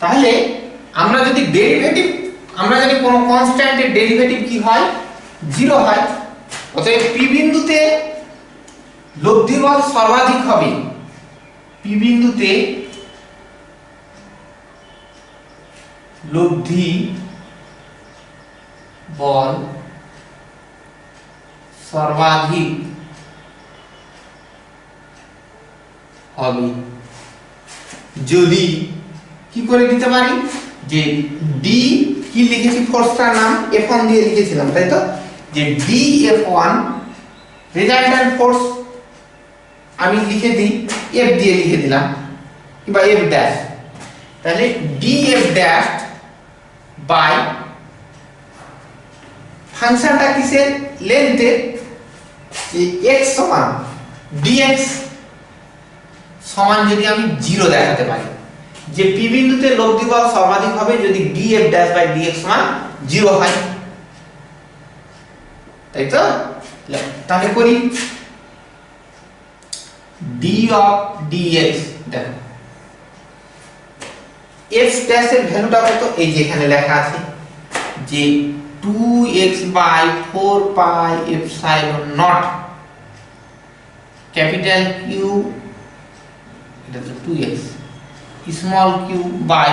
তাহলে আমরা যদি ডেরিভেটিভ, আমরা জানি কোন কনস্ট্যান্টের ডেরিভেটিভ কি হয়, 0 হয়, অতএব পি বিন্দুতে লব্ধি বল সর্বাধিক হবে, পি বিন্দুতে লব্ধি বল সর্বাধিক হবে যদি কি করে দিতে পারি, যে ডি কি লিখেছি, ফোর্সটার নাম F1 দিয়ে লিখেছিলাম, তাই তো, যে ডি F1 রেজাল্ট্যান্ট ফোর্স আমি লিখে দিই F দিয়ে লিখে দিলাম, কিংবা F ড্যাশ, তাহলে dF ড্যাশ বাই ফাংশনটা কিসের, লেন্থের, যে x সমান dx সমান যদি আমি 0 দেখাতে পারি, যে পি বিন্দুতে লব্ধি বল সর্বাধিক হবে যদি dF ড্যাশ বাই dx সমান 0 হয়, তাই তো। তাহলে করি d of dx, দেখো x ড্যাশ এর ভ্যালুটা কত, এই যে এখানে লেখা আছে, যে 2x by 4 pi epsilon naught capital Q, এটা তো 2x স্মল q বাই,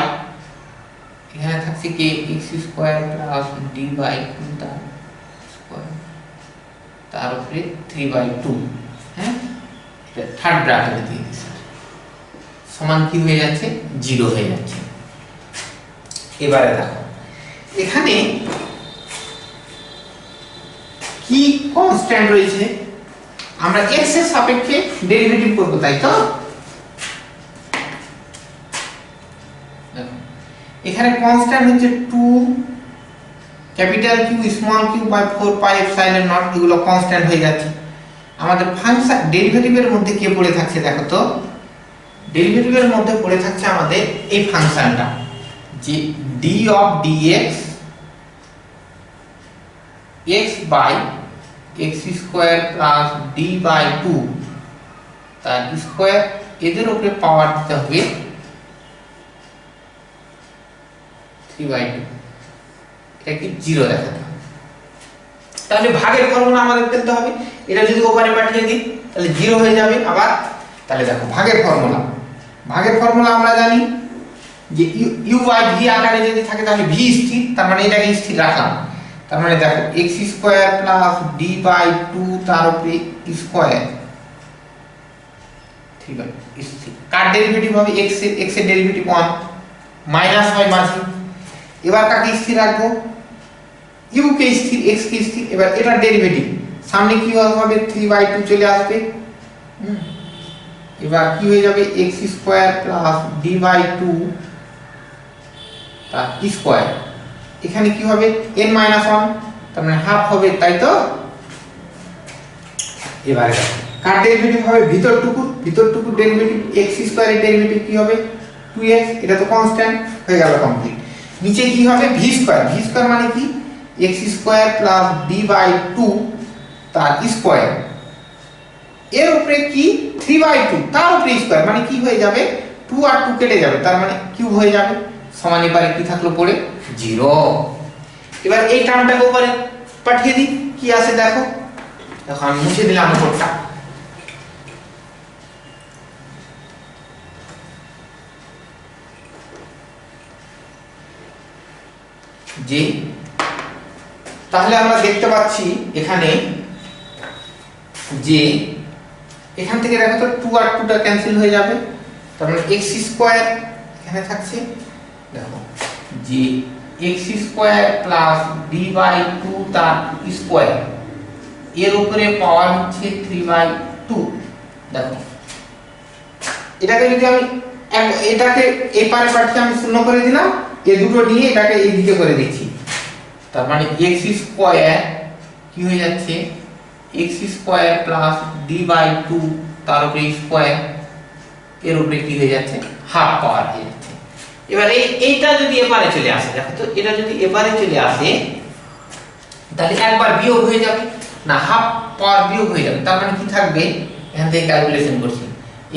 এখানে থাকছে কি x square plus d by 2 তার স্কয়ার, তার উপরে 3/2, হ্যাঁ, এটা থার্ড ব্র্যাকেটে দিয়ে দিছি, সমান কি হয়ে যাচ্ছে, 0 হয়ে যাচ্ছে। এবারে দেখো এখানে কি কনস্ট্যান্ট রয়েছে, আমরা x এর সাপেক্ষে ডেরিভেটিভ করব, তাই তো। এখানে কনস্ট্যান্ট হচ্ছে 2 capital Q small q by 4 pi epsilon naught, এগুলো কনস্ট্যান্ট হয়ে যাচ্ছে। আমাদের ফাংশন ডেরিভেটিভের মধ্যে কে পড়ে থাকছে দেখো তো, ডেরিভেটিভের মধ্যে পড়ে থাকছে আমাদের এই ফাংশনটা যে d of dx x by x square plus d by two তার স্কোয়ার, এদের উপরে পাওয়ার দিতে হবে 3/2, এটাকে 0 দেখাতে হবে। তাহলে ভাগের ফর্মুলা আমাদের ফেলতে হবে, এটা যদি ওপারে পাঠিয়ে দিই তাহলে 0 হয়ে যাবে আবার। তাহলে দেখো ভাগের ফর্মুলা আমরা জানি যে u বাই v আকারে যদি থাকে তাহলে v স্থির, তার মানে এটাকে স্থির রাখলাম। তার মানে দেখো x square plus d by 2 তার উপরে স্কয়ার, ঠিক আছে, স্থির। কার ডেরিভেটিভ হবে x এর ডেরিভেটিভ 1 মাইনাস হয় মাঝে। এবার কাকে স্থির রাখবো, u কে স্থির, x কে স্থির। এবার এটার ডেরিভেটিভ সামনে কি হবে 3/2 চলে আসবে। এবার কি হয়ে যাবে x square plus d by 2 তার স্কয়ার, এখানে কি হবে n মাইনাস 1, তার মানে হাফ হবে, তাই তো। এবারে কার ডেরিভেটিভ হবে ভিতরটুকু ডেরিভেটিভ x স্কয়ার এর ডেরিভেটিভ কি হবে 2x, এটা তো কনস্ট্যান্ট হয়ে গেল কমপ্লিট। নিচে কি হবে v স্কয়ার মানে কি x square plus d by 2 তার স্কয়ার, এর উপরে কি 3/2 তার উপরে স্কয়ার, মানে কি হয়ে যাবে 2 আর 2 কেটে যাবে, তার মানে কিউব হয়ে যাবে সমান। এবারে কি থাকলো পড়ে 0। এবার এই টার্মটাকে উপরে পাঠিয়ে দিই, কি আছে দেখো আমি মুছে দিলাম উপরটা। যে তাহলে আমরা দেখতে পাচ্ছি এখানে যে এখান থেকে দেখো তো 2 আর 2টা ক্যান্সেল হয়ে যাবে, তার মানে x স্কয়ার এখানে থাকছে, দেখো যে x square plus d by 2 তার স্কয়ার, এর উপরে পাওয়ার হচ্ছে 3/2। দেখো এটাকে যদি আমি এটাকে এই পারে পাঠিয়ে আমি শূন্য করে দিলাম, এই দুটো নিয়ে এটাকে এই দিকে করে দিচ্ছি, তার মানে x স্কয়ার কি হয়ে যাচ্ছে x square plus d by 2 তার উপরে স্কয়ার, এর উপরে কি হয়ে যাচ্ছে হাফ পাওয়ার হয়ে যাচ্ছে। এবার এইটা যদি এপারে চলে আসে, দেখো তো এটা যদি এপারে চলে আসে তাহলে একবার বিয়োগ হয়ে যাবে না, হাফ পাওয়ার বিয়োগ হয়ে যাবে, তার মানে কি থাকবে এখান থেকে ক্যালকুলেশন করছি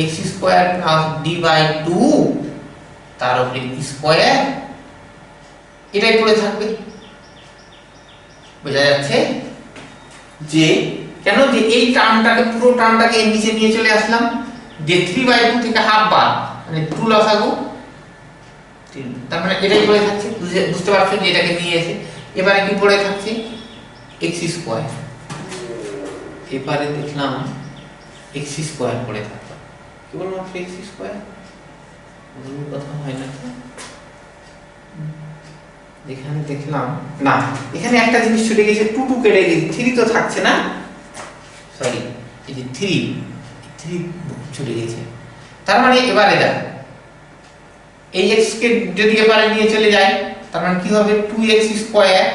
x square plus d by 2 তার উপরে স্কয়ার, এটাই পড়ে থাকবে। বোঝা যাচ্ছে যে কেন যে এই টার্মটাকে পুরো টার্মটাকে এর নিচে নিয়ে চলে আসলাম, যে 3/2 থেকে হাফ বাদ মানে 2 লসাগু, তার মানে এটাই পড়ে থাকছে। বুঝতে পারছো যে এটাকে নিয়ে এসে এবারে কি পড়ে থাকছে x স্কয়ার, এবারে দেখলাম x স্কয়ার পড়ে থাকলো, কেবলমাত্র x স্কয়ার, কোনো কথা হয় না তো। এখানে দেখলাম না, এখানে একটা জিনিস চলে গেছে 2 কেটে গেছে, 3 তো থাকছে না, সরি এই যে 3 চলে গেছে। তার মানে এবারে দেখো এই x কে যদি এবারে নিয়ে চলে যায় তার মানে কি হবে 2x স্কয়ার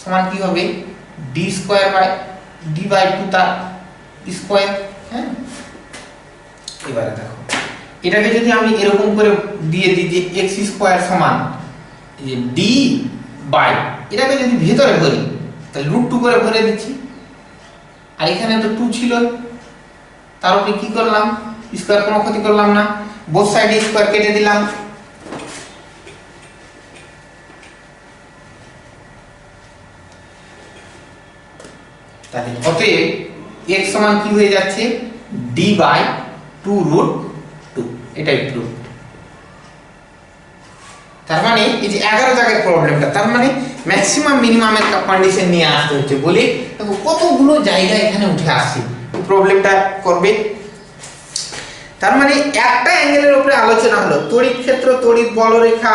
সমান কি হবে d square by d by 2 তার স্কয়ার। হ্যাঁ, এবারে দেখো এটাকে যদি আমি এরকম করে দিয়ে দিই যে x স্কয়ার সমান এই যে d বাই, এটাকে যদি ভিতরে ভরি তাহলে √2 করে ভরে দিচ্ছি, আর এখানে তো 2 ছিল, তার উপরে কি করলাম স্কয়ার, কোনো ক্ষতি করলাম না, বোথ সাইডে স্কয়ার কেটে দিলাম। তাহলে অতএব x সমান কি হয়ে যাচ্ছে d বাই 2√2, এটাই প্রুফ। তার মানে এই যে 11 জায়গার প্রবলেমটা, তার মানে ম্যাক্সিমাম মিনিমামের কন্ডিশন নিয়ে আসতে হচ্ছে বলে দেখো কতগুলো জায়গা এখানে উঠে আসছে প্রবলেমটা করবে। তার মানে একটা অ্যাঙ্গেলের উপরে আলোচনা হলো, তড়িৎ ক্ষেত্র, তড়িৎ বলরেখা,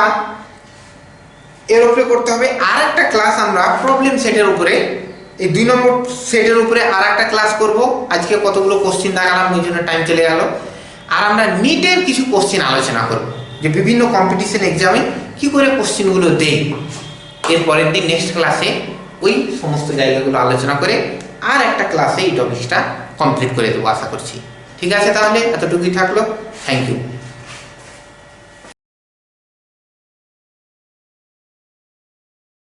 এর উপরে করতে হবে। আর একটা ক্লাস আমরা প্রবলেম সেটের উপরে, এই 2 নম্বর সেটের উপরে আর একটা ক্লাস করব। আজকে কতগুলো কোশ্চেন দেখালাম, ওই জন্য টাইম চলে গেল। আর আমরা নিটের কিছু কোশ্চেন আলোচনা করব, যে বিভিন্ন কম্পিটিশন এক্সামে কি করে কোশ্চেনগুলো দেই। এর পরের দিন নেক্সট ক্লাসে ওই সমস্ত জায়গাগুলো আলোচনা করে আর একটা ক্লাসে এই টপিকটা কমপ্লিট করে দেবো আশা করছি। ঠিক আছে, তাহলে এতটুকুই থাকলো। Thank you.